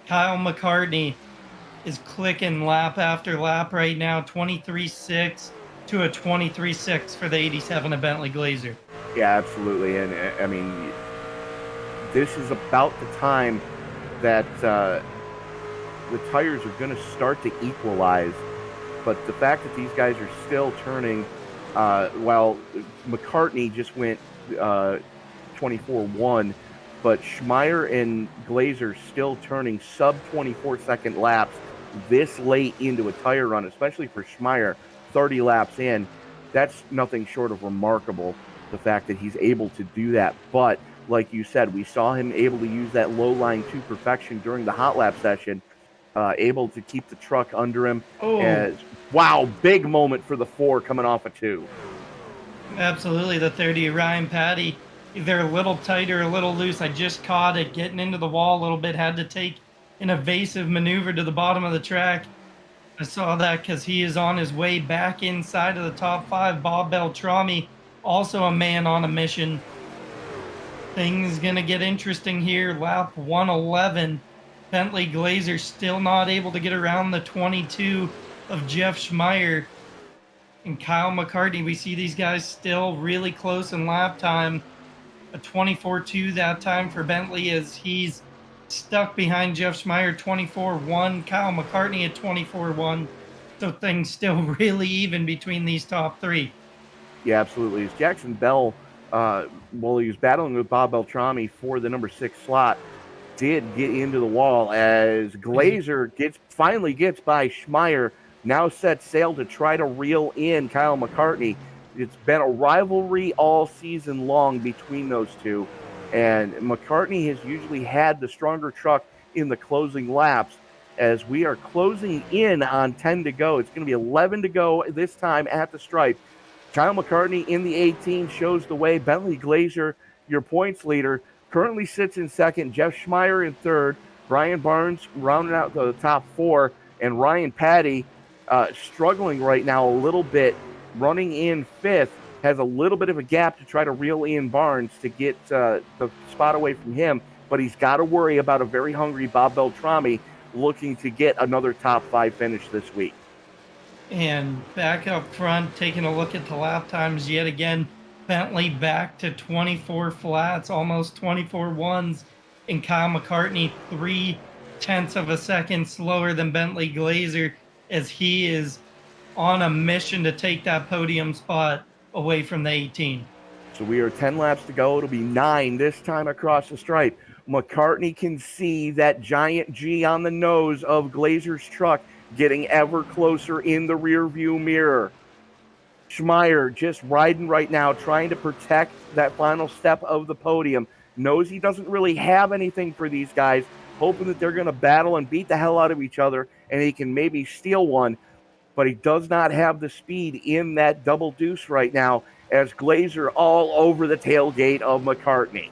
Kyle McCartney is clicking lap after lap right now. 23.6 to a 23.6 for the 87 of Bentley Glazer. Yeah, absolutely. And I mean, this is about the time that the tires are going to start to equalize. But the fact that these guys are still turning, while McCartney just went 24.1, but Schmeier and Glazer still turning sub 24 second laps this late into a tire run, especially for Schmeier, 30 laps in. That's nothing short of remarkable, the fact that he's able to do that. But like you said, we saw him able to use that low line to perfection during the hot lap session, able to keep the truck under him. Wow, big moment for the 4 coming off a 2. Absolutely, the 30 Ryan Patty. They're a little tighter, a little loose. I just caught it getting into the wall a little bit. Had to take an evasive maneuver to the bottom of the track. I saw that because he is on his way back inside of the top 5. Bob Beltrami, also a man on a mission. Things going to get interesting here. Lap 111. Bentley Glazer still not able to get around the 22 of Jeff Schmeier. And Kyle McCartney, we see these guys still really close in lap time. A 24-2 that time for Bentley as he's stuck behind Jeff Schmeier 24-1. Kyle McCartney at 24-1. So things still really even between these top three. Yeah, absolutely. As Jackson Bell, while he was battling with Bob Beltrami for the number 6 slot, did get into the wall as Glazer finally gets by Schmeier, now sets sail to try to reel in Kyle McCartney. It's been a rivalry all season long between those two, and McCartney has usually had the stronger truck in the closing laps. As we are closing in on 10 to go, it's going to be 11 to go this time at the stripe. Kyle McCartney in the 18 shows the way. Bentley Glazer, your points leader, currently sits in second. Jeff Schmeier in third. Brian Barnes rounding out the top 4. And Ryan Patty struggling right now a little bit, running in 5th. Has a little bit of a gap to try to reel in Barnes to get the spot away from him. But he's got to worry about a very hungry Bob Beltrami looking to get another top 5 finish this week. And back up front, taking a look at the lap times yet again, Bentley back to 24 flats, almost 24 ones, and Kyle McCartney 0.3 of a second slower than Bentley Glazer as he is on a mission to take that podium spot away from the 18. So we are 10 laps to go. It'll be 9 this time across the stripe. McCartney can see that giant G on the nose of Glazer's truck getting ever closer in the rear view mirror. Schmeier just riding right now, trying to protect that final step of the podium. Knows he doesn't really have anything for these guys, hoping that they're going to battle and beat the hell out of each other, and he can maybe steal one. But he does not have the speed in that double deuce right now, as Glazer all over the tailgate of McCartney.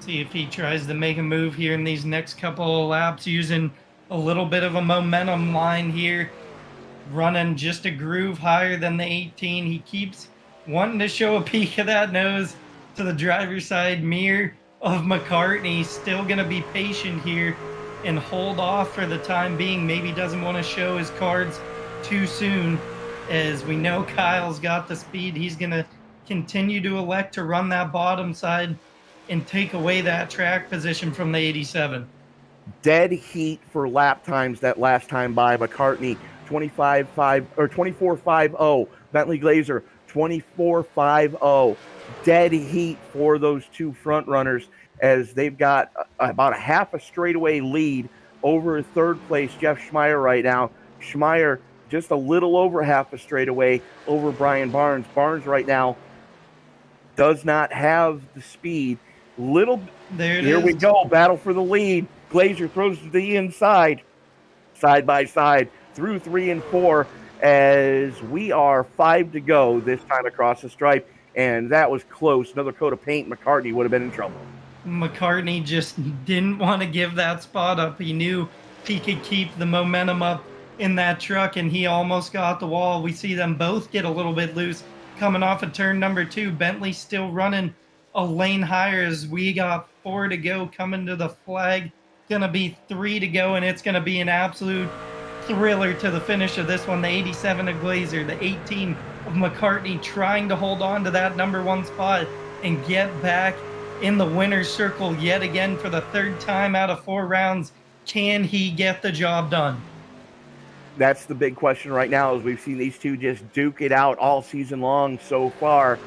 See if he tries to make a move here in these next couple of laps, using a little bit of a momentum line here, running just a groove higher than the 18. He keeps wanting to show a peek of that nose to the driver's side mirror of McCartney. Still going to be patient here and hold off for the time being. Maybe doesn't want to show his cards too soon, as we know Kyle's got the speed. He's going to continue to elect to run that bottom side and take away that track position from the 87. Dead heat for lap times that last time by. McCartney 24.50. Bentley Glazer 24.50. Dead heat for those two front runners, as they've got about a half a straightaway lead over third place Jeff Schmeier right now. Schmeier just a little over half a straightaway over Brian Barnes. Barnes right now does not have the speed. Here we go. Battle for the lead. Glazer throws to the inside. Side by side through 3 and 4, as we are 5 to go this time across the stripe. And that was close. Another coat of paint, McCartney would have been in trouble. McCartney just didn't want to give that spot up. He knew he could keep the momentum up in that truck, and he almost got the wall. We see them both get a little bit loose coming off of turn number 2. Bentley still running a lane higher as we got 4 to go coming to the flag. Gonna be 3 to go, and it's gonna be an absolute thriller to the finish of this one. The 87 of Glazer, the 18 of McCartney, trying to hold on to that number 1 spot and get back in the winner's circle yet again for the 3rd time out of 4 rounds. Can he get the job done? That's the big question right now, as we've seen these two just duke it out all season long so far.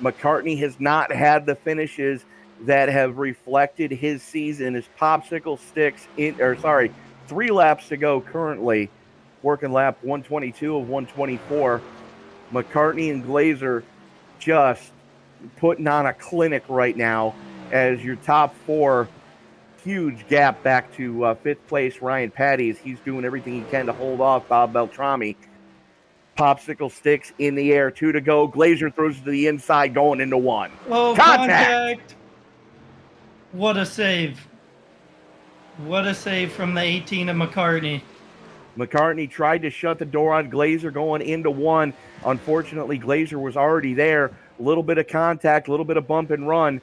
McCartney has not had the finishes that have reflected his season. His popsicle sticks 3 laps to go currently, working lap 122 of 124. McCartney and Glazer just putting on a clinic right now, as your top 4, huge gap back to 5th place Ryan Patty, as he's doing everything he can to hold off Bob Beltrami. Popsicle sticks in the air, 2 to go. Glazer throws to the inside, going into 1. Oh, contact! What a save. What a save from the 18 of McCartney. McCartney tried to shut the door on Glazer going into 1. Unfortunately, Glazer was already there. A little bit of contact, a little bit of bump and run.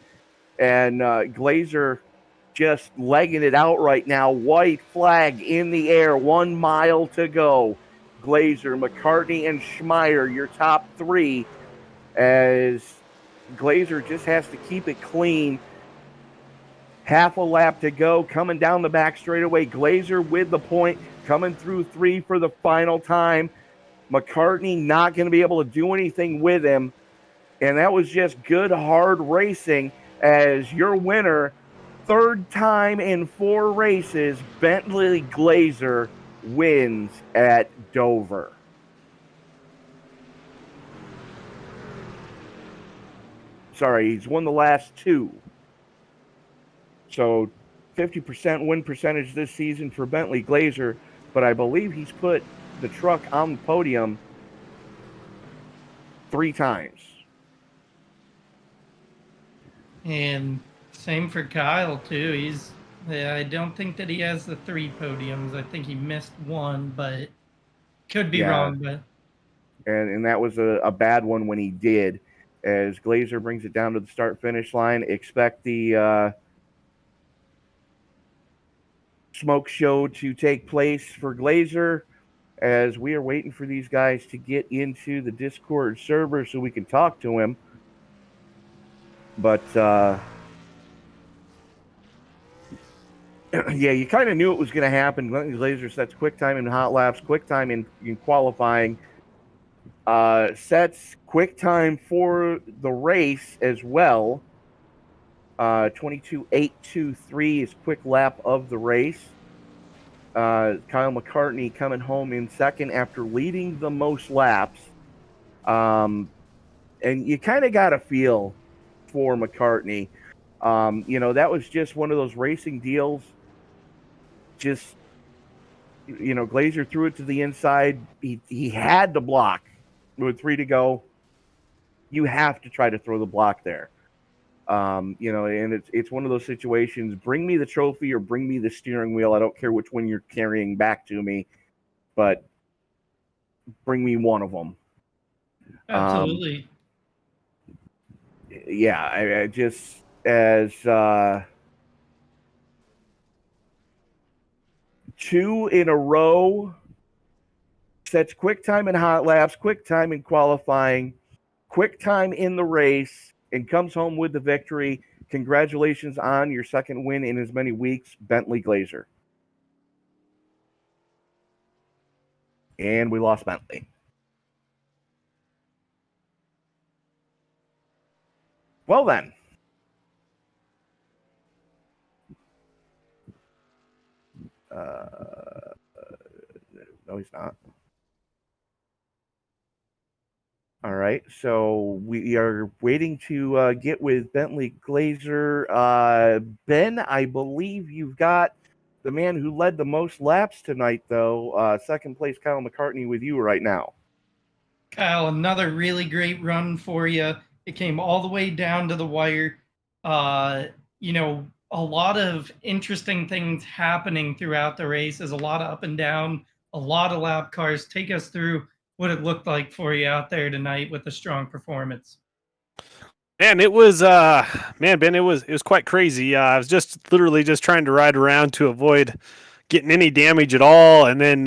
And Glazer just legging it out right now. White flag in the air, 1 mile to go. Glazer, McCartney, and Schmeier, your top three, as Glazer just has to keep it clean. Half a lap to go, coming down the back straightaway. Glazer with the point, coming through 3 for the final time. McCartney not going to be able to do anything with him. And that was just good, hard racing as your winner, third time in 4 races, Bentley Glazer wins at Dover. Sorry, he's won the last 2. So 50% win percentage this season for Bentley Glazer, but I believe he's put the truck on the podium 3 times. And same for Kyle too. I don't think that he has the 3 podiums. I think he missed 1, but could be wrong. But and that was a bad one when he did. As Glazer brings it down to the start-finish line, expect the smoke show to take place for Glazer as we are waiting for these guys to get into the Discord server so we can talk to him. But yeah, you kind of knew it was going to happen. Glazer sets quick time in hot laps, quick time in qualifying, sets quick time for the race as well. 22.823 is quick lap of the race. Kyle McCartney coming home in second after leading the most laps. And you kind of got a feel for McCartney. That was just one of those racing deals. Just, Glazer threw it to the inside. He had to block with 3 to go. You have to try to throw the block there. And it's one of those situations. Bring me the trophy or bring me the steering wheel. I don't care which one you're carrying back to me, but bring me one of them. Absolutely. I just as 2 in a row, sets quick time in hot laps, quick time in qualifying, quick time in the race, and comes home with the victory. Congratulations on your second win in as many weeks, Bentley Glazer. And we lost Bentley. Well then. No, he's not. All right, so we are waiting to get with Bentley Glazer. Ben, I believe you've got the man who led the most laps tonight, though. Second place, Kyle McCartney, with you right now. Kyle, another really great run for you. It came all the way down to the wire. A lot of interesting things happening throughout the race. There's a lot of up and down, a lot of lap cars. Take us through what it looked like for you out there tonight with a strong performance. Man, it was Ben, it was quite crazy. I was just literally just trying to ride around to avoid getting any damage at all, and then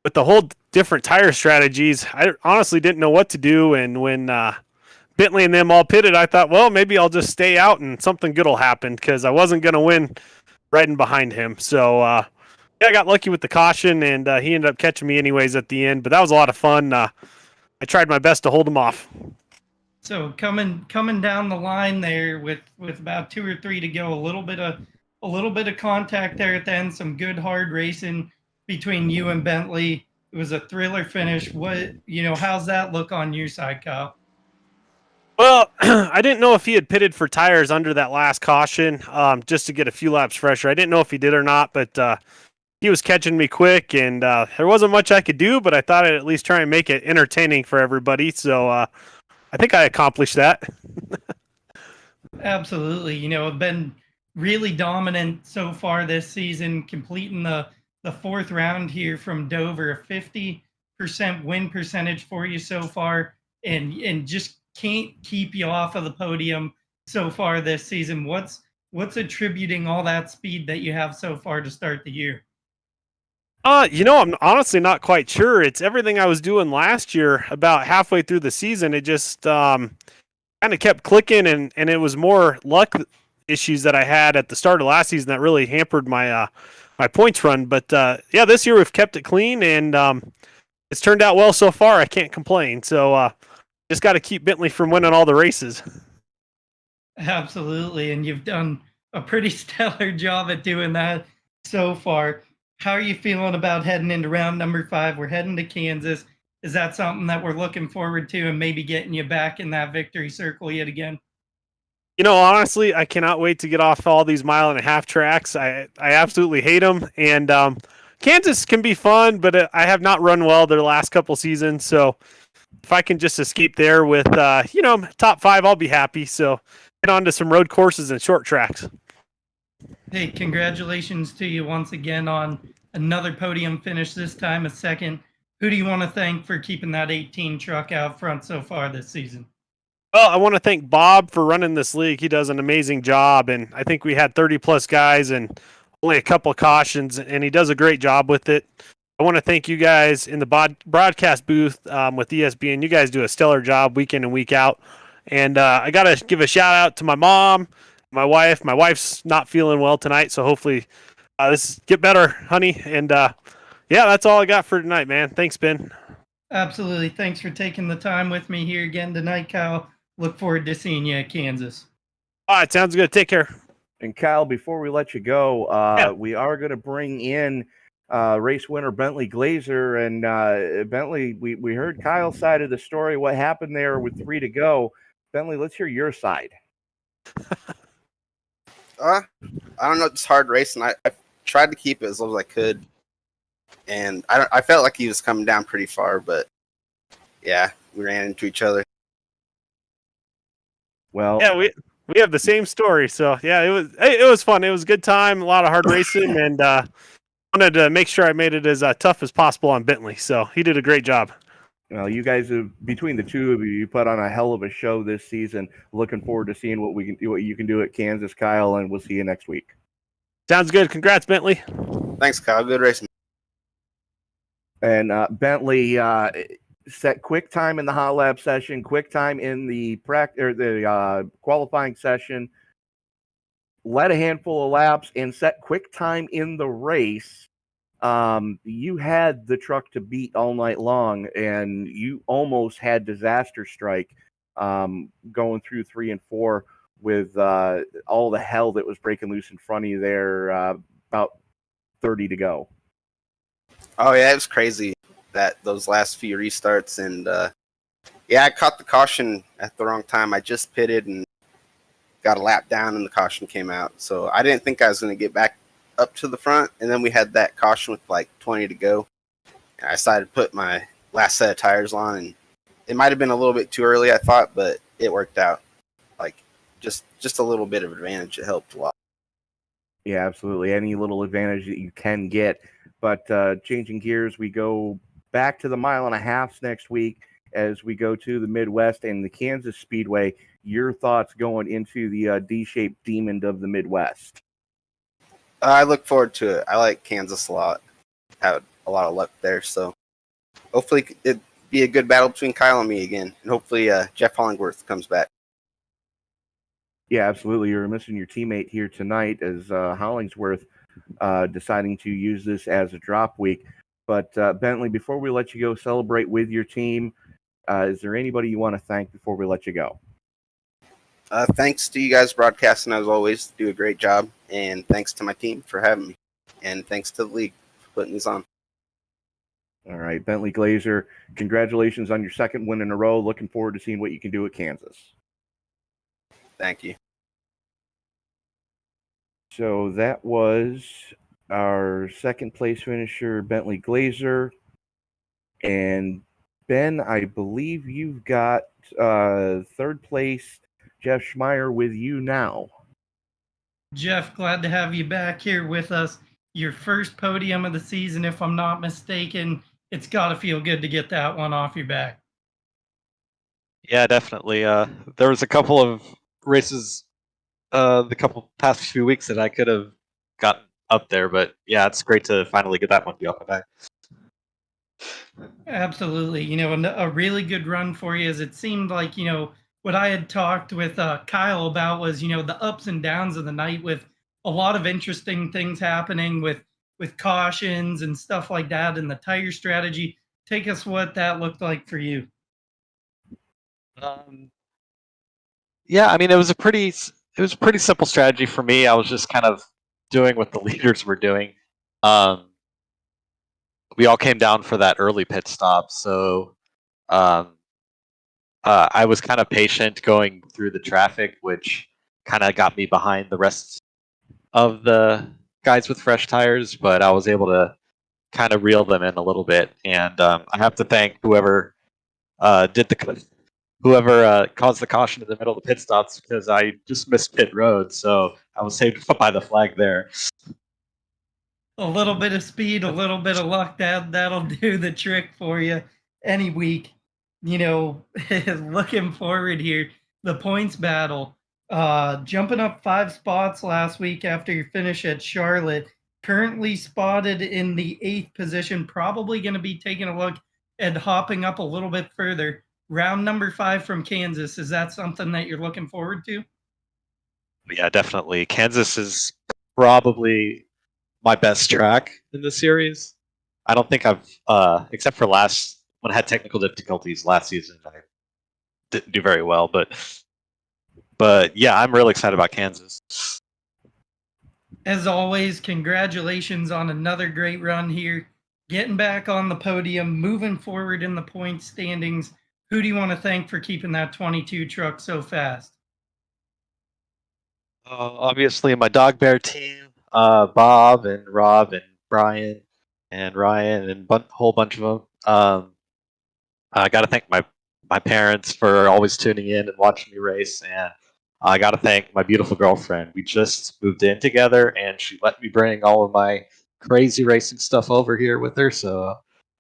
with the whole different tire strategies, I honestly didn't know what to do. And when Bentley and them all pitted, I thought, well, maybe I'll just stay out and something good will happen because I wasn't going to win riding behind him. So I got lucky with the caution, and he ended up catching me anyways at the end. But that was a lot of fun. I tried my best to hold him off. So coming down the line there with about 2 or 3 to go, a little bit of contact there at the end, some good hard racing between you and Bentley. It was a thriller finish. How's that look on your side, Kyle? Well, I didn't know if he had pitted for tires under that last caution, just to get a few laps fresher. I didn't know if he did or not, but he was catching me quick, and there wasn't much I could do, but I thought I'd at least try and make it entertaining for everybody. So I think I accomplished that. Absolutely. I've been really dominant so far this season, completing the 4th round here from Dover, a 50% win percentage for you so far, and just can't keep you off of the podium so far this season. What's attributing all that speed that you have so far to start the year? I'm honestly not quite sure. It's everything I was doing last year. About halfway through the season, it just kind of kept clicking, and it was more luck issues that I had at the start of last season that really hampered my points run. But yeah, this year we've kept it clean, and it's turned out well so far. I can't complain. So just got to keep Bentley from winning all the races. Absolutely. And you've done a pretty stellar job at doing that so far. How are you feeling about heading into round number 5? We're heading to Kansas. Is that something that we're looking forward to and maybe getting you back in that victory circle yet again? Honestly, I cannot wait to get off all these mile-and-a-half tracks. I absolutely hate them. And Kansas can be fun, but I have not run well their last couple seasons. So if I can just escape there with, top 5, I'll be happy. So get on to some road courses and short tracks. Hey, congratulations to you once again on another podium finish, this time a second. Who do you want to thank for keeping that 18 truck out front so far this season? Well, I want to thank Bob for running this league. He does an amazing job, and I think we had 30 plus guys and only a couple of cautions, and he does a great job with it. I want to thank you guys in the broadcast booth with ESPN. You guys do a stellar job week in and week out. And I got to give a shout out to my mom, my wife. My wife's not feeling well tonight, so hopefully this get better, honey. And yeah, that's all I got for tonight, man. Thanks, Ben. Absolutely. Thanks for taking the time with me here again tonight, Kyle. Look forward to seeing you at Kansas. All right, sounds good. Take care. And Kyle, before we let you go, Yeah. we are going to bring in race winner Bentley Glazer. And Bentley, we heard Kyle's side of the story, what happened there with 3 to go. Bentley, let's hear your side. I don't know. It's hard racing. I tried to keep it as low as I could, and I felt like he was coming down pretty far, but yeah, we ran into each other. Well, yeah, we have the same story. So yeah, it was fun. It was a good time, a lot of hard racing, and wanted to make sure I made it as tough as possible on Bentley. So he did a great job. Well, you guys have, between the two of you, you put on a hell of a show this season. Looking forward to seeing what you can do at Kansas, Kyle, and we'll see you next week. Sounds good. Congrats, Bentley. Thanks, Kyle. Good racing. And Bentley set quick time in the hot lap session, quick time in the qualifying session, led a handful of laps, and set quick time in the race. You had the truck to beat all night long, and you almost had disaster strike going through 3 and 4 with all the hell that was breaking loose in front of you there. About 30 to go. Oh yeah, it was crazy those last few restarts, and yeah, I caught the caution at the wrong time. I just pitted and got a lap down, and the caution came out. So I didn't think I was going to get back up to the front, and then we had that caution with like 20 to go. And I decided to put my last set of tires on, and it might have been a little bit too early, I thought, but it worked out. Like just a little bit of advantage. It helped a lot. Yeah, absolutely. Any little advantage that you can get. But changing gears, we go back to the mile and a half next week as we go to the Midwest and the Kansas Speedway. Your thoughts going into the D-shaped demon of the Midwest? I look forward to it. I like Kansas a lot. Had a lot of luck there, so hopefully it'd be a good battle between Kyle and me again, and hopefully Jeff Hollingworth comes back. Yeah, absolutely. You're missing your teammate here tonight as Hollingsworth deciding to use this as a drop week. But Bentley, before we let you go celebrate with your team, is there anybody you want to thank before we let you go? Thanks to you guys broadcasting, as always. Do a great job. And thanks to my team for having me. And thanks to the league for putting these on. All right, Bentley Glazer, congratulations on your second win in a row. Looking forward to seeing what you can do at Kansas. Thank you. So that was our second place finisher, Bentley Glazer. And Ben, I believe you've got third place, Jeff Schmeier, with you now. Jeff, glad to have you back here with us. Your first podium of the season, if I'm not mistaken. It's got to feel good to get that one off your back. Yeah, definitely. There was a couple of races the couple past few weeks that I could have gotten up there. But yeah, it's great to finally get that monkey off my back. Absolutely. A really good run for you, as it seemed like, what I had talked with Kyle about was, the ups and downs of the night, with a lot of interesting things happening with cautions and stuff like that, and the tire strategy. Take us what that looked like for you. Yeah, I mean, it was a pretty simple strategy for me. I was just kind of doing what the leaders were doing. We all came down for that early pit stop, so I was kind of patient going through the traffic, which kind of got me behind the rest of the guys with fresh tires. But I was able to kind of reel them in a little bit, and I have to thank whoever caused the caution in the middle of the pit stops, because I just missed pit road, so I was saved by the flag there. A little bit of speed, a little bit of luck, that'll do the trick for you any week. Looking forward here, the points battle. Jumping up 5 spots last week after your finish at Charlotte. Currently spotted in the 8th position, probably going to be taking a look at hopping up a little bit further. Round number 5 from Kansas. Is that something that you're looking forward to? Yeah, definitely. Kansas is probably my best track in the series. I don't think I've, except for when I had technical difficulties last season, I didn't do very well. But yeah, I'm really excited about Kansas. As always, congratulations on another great run here. Getting back on the podium, moving forward in the point standings. Who do you want to thank for keeping that 22 truck so fast? Obviously, my dog bear team, Bob and Rob and Brian and Ryan and a whole bunch of them. I got to thank my parents for always tuning in and watching me race, and I got to thank my beautiful girlfriend. We just moved in together, and she let me bring all of my crazy racing stuff over here with her. So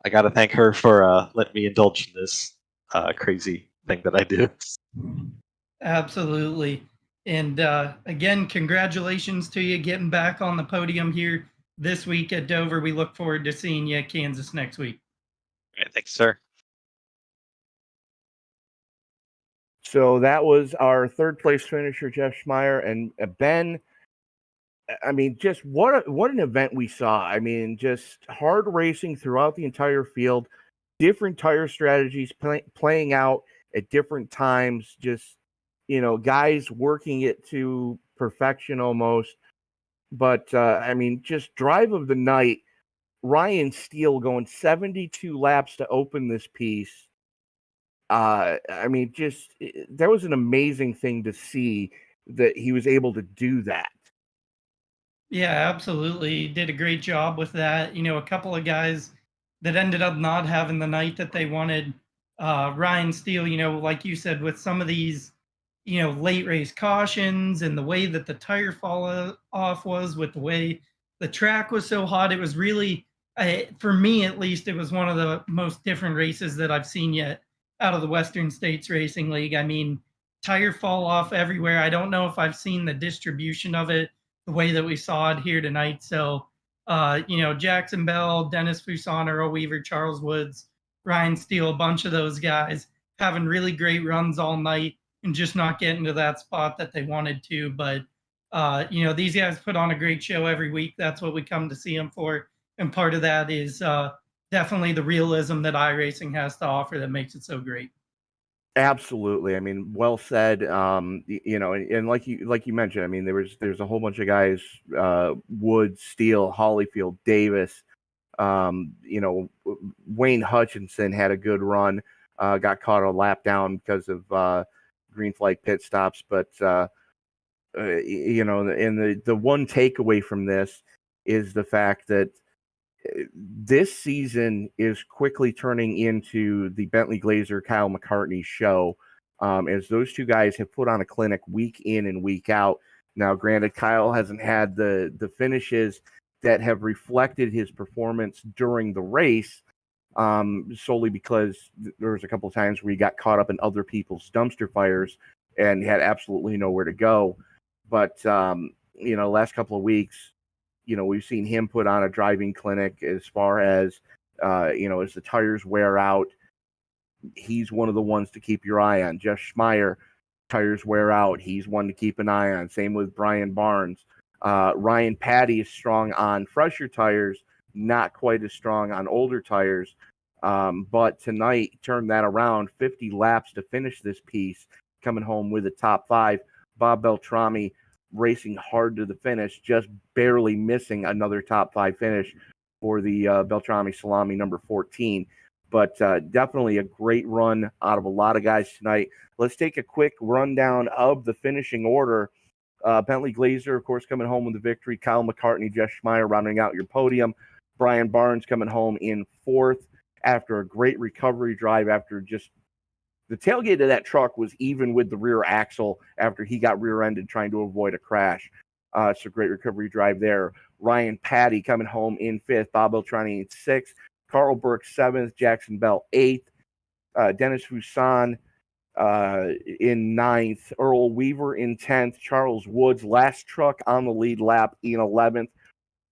I got to thank her for letting me indulge in this crazy thing that I do. Absolutely. And again, congratulations to you getting back on the podium here this week at Dover. We look forward to seeing you at Kansas next week. All right, thanks, sir. So that was our 3rd place finisher, Jeff Schmeier, and Ben. I mean, just what an event we saw. I mean, just hard racing throughout the entire field, different tire strategies playing out at different times. Just guys working it to perfection almost. But I mean, just drive of the night. Ryan Steele going 72 laps to open this piece. I mean, that was an amazing thing to see that he was able to do that. Yeah, absolutely. He did a great job with that. A couple of guys that ended up not having the night that they wanted. Ryan Steele, like you said, with some of these, late race cautions and the way that the tire fall off was, with the way the track was so hot, it was really, for me at least, it was one of the most different races that I've seen yet out of the Western States Racing League. I mean, tire fall off everywhere. I don't know if I've seen the distribution of it the way that we saw it here tonight. So, Jackson Bell, Dennis Fuson, Earl Weaver, Charles Woods, Ryan Steele, a bunch of those guys having really great runs all night and just not getting to that spot that they wanted to. But, these guys put on a great show every week. That's what we come to see them for. And part of that is definitely the realism that iRacing has to offer that makes it so great. Absolutely. I mean, well said. And like you mentioned, I mean, there's a whole bunch of guys, Woods, Steele, Hollyfield, Davis, Wayne Hutchinson had a good run, got caught a lap down because of green flag pit stops. But, and the one takeaway from this is the fact that this season is quickly turning into the Bentley Glazer Kyle McCartney show, as those two guys have put on a clinic week in and week out. Now, granted, Kyle hasn't had the finishes that have reflected his performance during the race, solely because there was a couple of times where he got caught up in other people's dumpster fires and had absolutely nowhere to go. But last couple of weeks, we've seen him put on a driving clinic as far as, as the tires wear out. He's one of the ones to keep your eye on. Jeff Schmeier, tires wear out. He's one to keep an eye on. Same with Brian Barnes. Ryan Patty is strong on fresher tires, not quite as strong on older tires. But tonight, turned that around, 50 laps to finish this piece, coming home with a top 5. Bob Beltrami racing hard to the finish, just barely missing another top 5 finish for the Beltrami Salami number 14. But definitely a great run out of a lot of guys tonight. Let's take a quick rundown of the finishing order. Bentley Glazer, of course, coming home with the victory. Kyle McCartney, Jeff Schmeier rounding out your podium. Brian Barnes coming home in 4th after a great recovery drive after just the tailgate of that truck was even with the rear axle after he got rear-ended trying to avoid a crash. So great recovery drive there. Ryan Patty coming home in 5th. Bob Beltrani in 6th. Carl Burke 7th. Jackson Bell 8th. Dennis Fuson in 9th. Earl Weaver in 10th. Charles Woods, last truck on the lead lap, in 11th.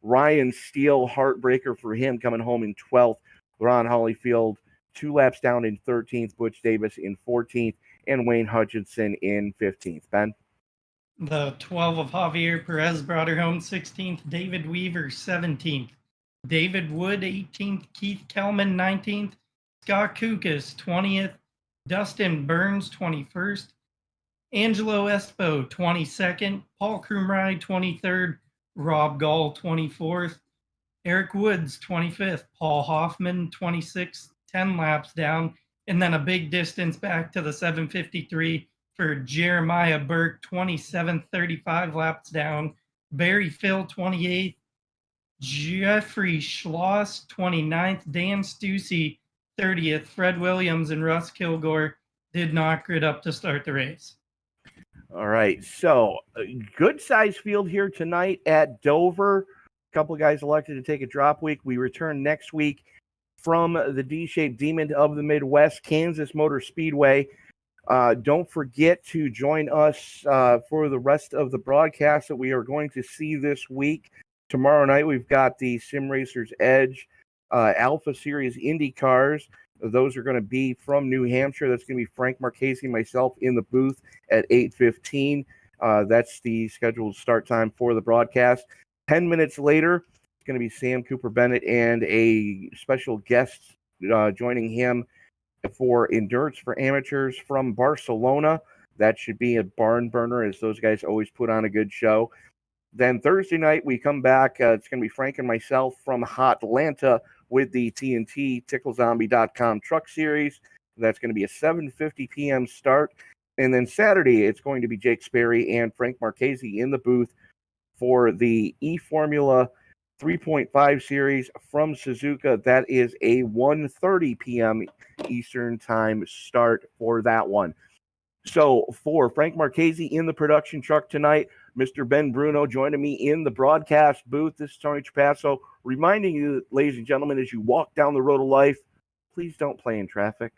Ryan Steele, heartbreaker for him, coming home in 12th. Ron Hollyfield, 2 laps down in 13th. Butch Davis in 14th. And Wayne Hutchinson in 15th. Ben? The 12 of Javier Perez brought her home 16th. David Weaver 17th. David Wood 18th. Keith Kelman 19th. Scott Kukas 20th. Dustin Burns 21st. Angelo Espo 22nd. Paul Krumrei 23rd. Rob Gall 24th. Eric Woods 25th. Paul Hoffman 26th. 10 laps down. And then a big distance back to the 753 for Jeremiah Burke, 27th, 35 laps down. Barry Phil, 28th. Jeffrey Schloss, 29th. Dan Stussy, 30th. Fred Williams and Russ Kilgore did not grid up to start the race. All right, so a good-sized field here tonight at Dover. A couple of guys elected to take a drop week. We return next week from the D-shaped Demon of the Midwest, Kansas Motor Speedway. Don't forget to join us for the rest of the broadcast that we are going to see this week. Tomorrow night, we've got the Sim Racers Edge Alpha Series Indy cars. Those are going to be from New Hampshire. That's going to be Frank Marchese, myself in the booth at 8:15. That's the scheduled start time for the broadcast. 10 minutes later, it's going to be Sam Cooper Bennett and a special guest joining him for Endurance for Amateurs from Barcelona. That should be a barn burner, as those guys always put on a good show. Then Thursday night, we come back. It's going to be Frank and myself from Hotlanta with the TNT TickleZombie.com Truck Series. That's going to be a 7:50 p.m. start. And then Saturday, it's going to be Jake Sperry and Frank Marchese in the booth for the E-Formula 3.5 series from Suzuka. That is a 1:30 p.m. Eastern time start for that one. So for Frank Marchese in the production truck tonight, Mr. Ben Bruno joining me in the broadcast booth. This is Tony Trapasso reminding you, ladies and gentlemen, as you walk down the road of life, please don't play in traffic.